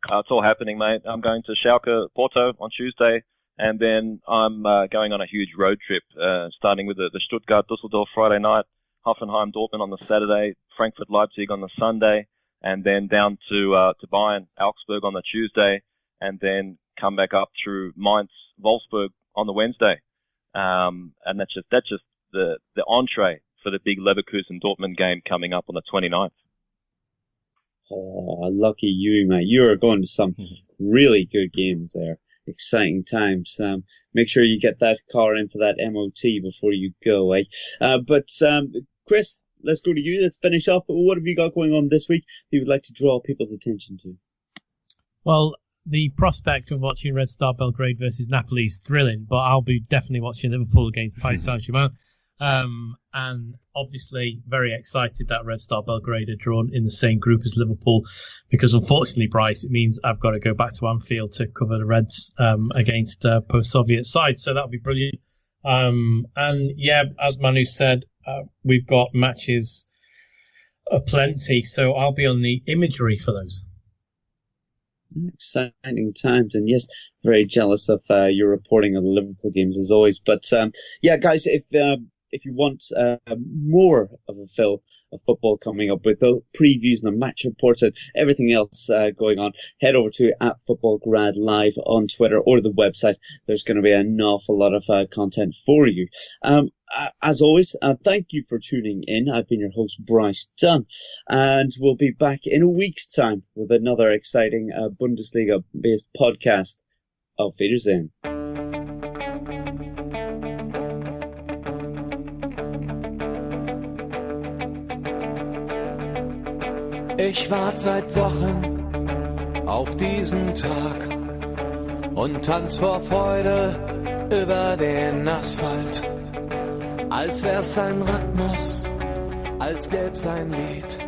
It's all happening, mate. I'm going to Schalke Porto on Tuesday, and then I'm going on a huge road trip, starting with the Stuttgart Düsseldorf Friday night, Hoffenheim Dortmund on the Saturday, Frankfurt Leipzig on the Sunday, and then down to Bayern Augsburg on the Tuesday, and then come back up through Mainz Wolfsburg on the Wednesday. And that's just the entree for the big Leverkusen Dortmund game coming up on the 29th. Oh, lucky you, mate. You are going to some really good games there. Exciting times. Make sure you get that car in for that MOT before you go, eh? But Chris, let's go to you. Let's finish up. What have you got going on this week that you would like to draw people's attention to? Well, the prospect of watching Red Star Belgrade versus Napoli is thrilling, but I'll be definitely watching Liverpool against Paris Saint-Germain. And obviously very excited that Red Star Belgrade are drawn in the same group as Liverpool, because unfortunately, Bryce, it means I've got to go back to Anfield to cover the Reds against post-Soviet side. So that'll be brilliant. And yeah, as Manu said, we've got matches aplenty, so I'll be on the imagery for those. Exciting times, and yes, very jealous of your reporting of the Liverpool games as always. But yeah, guys, if you want more of a fill of football coming up with the previews and the match reports and everything else going on, head over to @FootballGrad Live on Twitter or the website. There's going to be an awful lot of content for you. As always, thank you for tuning in. I've been your host, Bryce Dunn, and we'll be back in a week's time with another exciting Bundesliga-based podcast. Auf Wiedersehen. Ich warte seit Wochen auf diesen Tag und tanz vor Freude über den Asphalt. Als wär's ein Rhythmus, als gäb's ein Lied,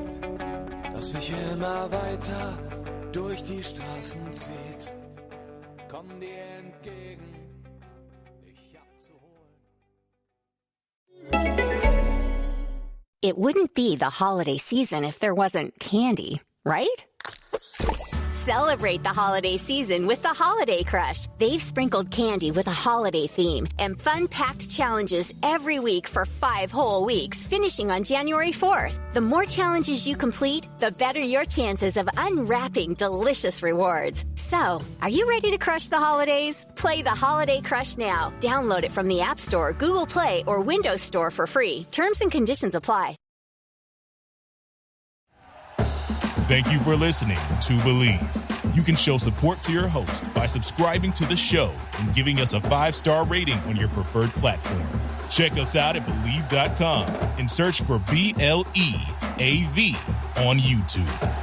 das mich immer weiter durch die Straßen zieht. Komm dir entgegen, dich abzuholen. It wouldn't be the holiday season if there wasn't candy, right? Celebrate the holiday season with the Holiday Crush. They've sprinkled candy with a holiday theme and fun-packed challenges every week for 5 whole weeks, finishing on January 4th. The more challenges you complete, the better your chances of unwrapping delicious rewards. So, are you ready to crush the holidays? Play the Holiday Crush now. Download it from the App Store, Google Play, or Windows Store for free. Terms and conditions apply. Thank you for listening to Believe. You can show support to your host by subscribing to the show and giving us a 5-star rating on your preferred platform. Check us out at Believe.com and search for BLEAV on YouTube.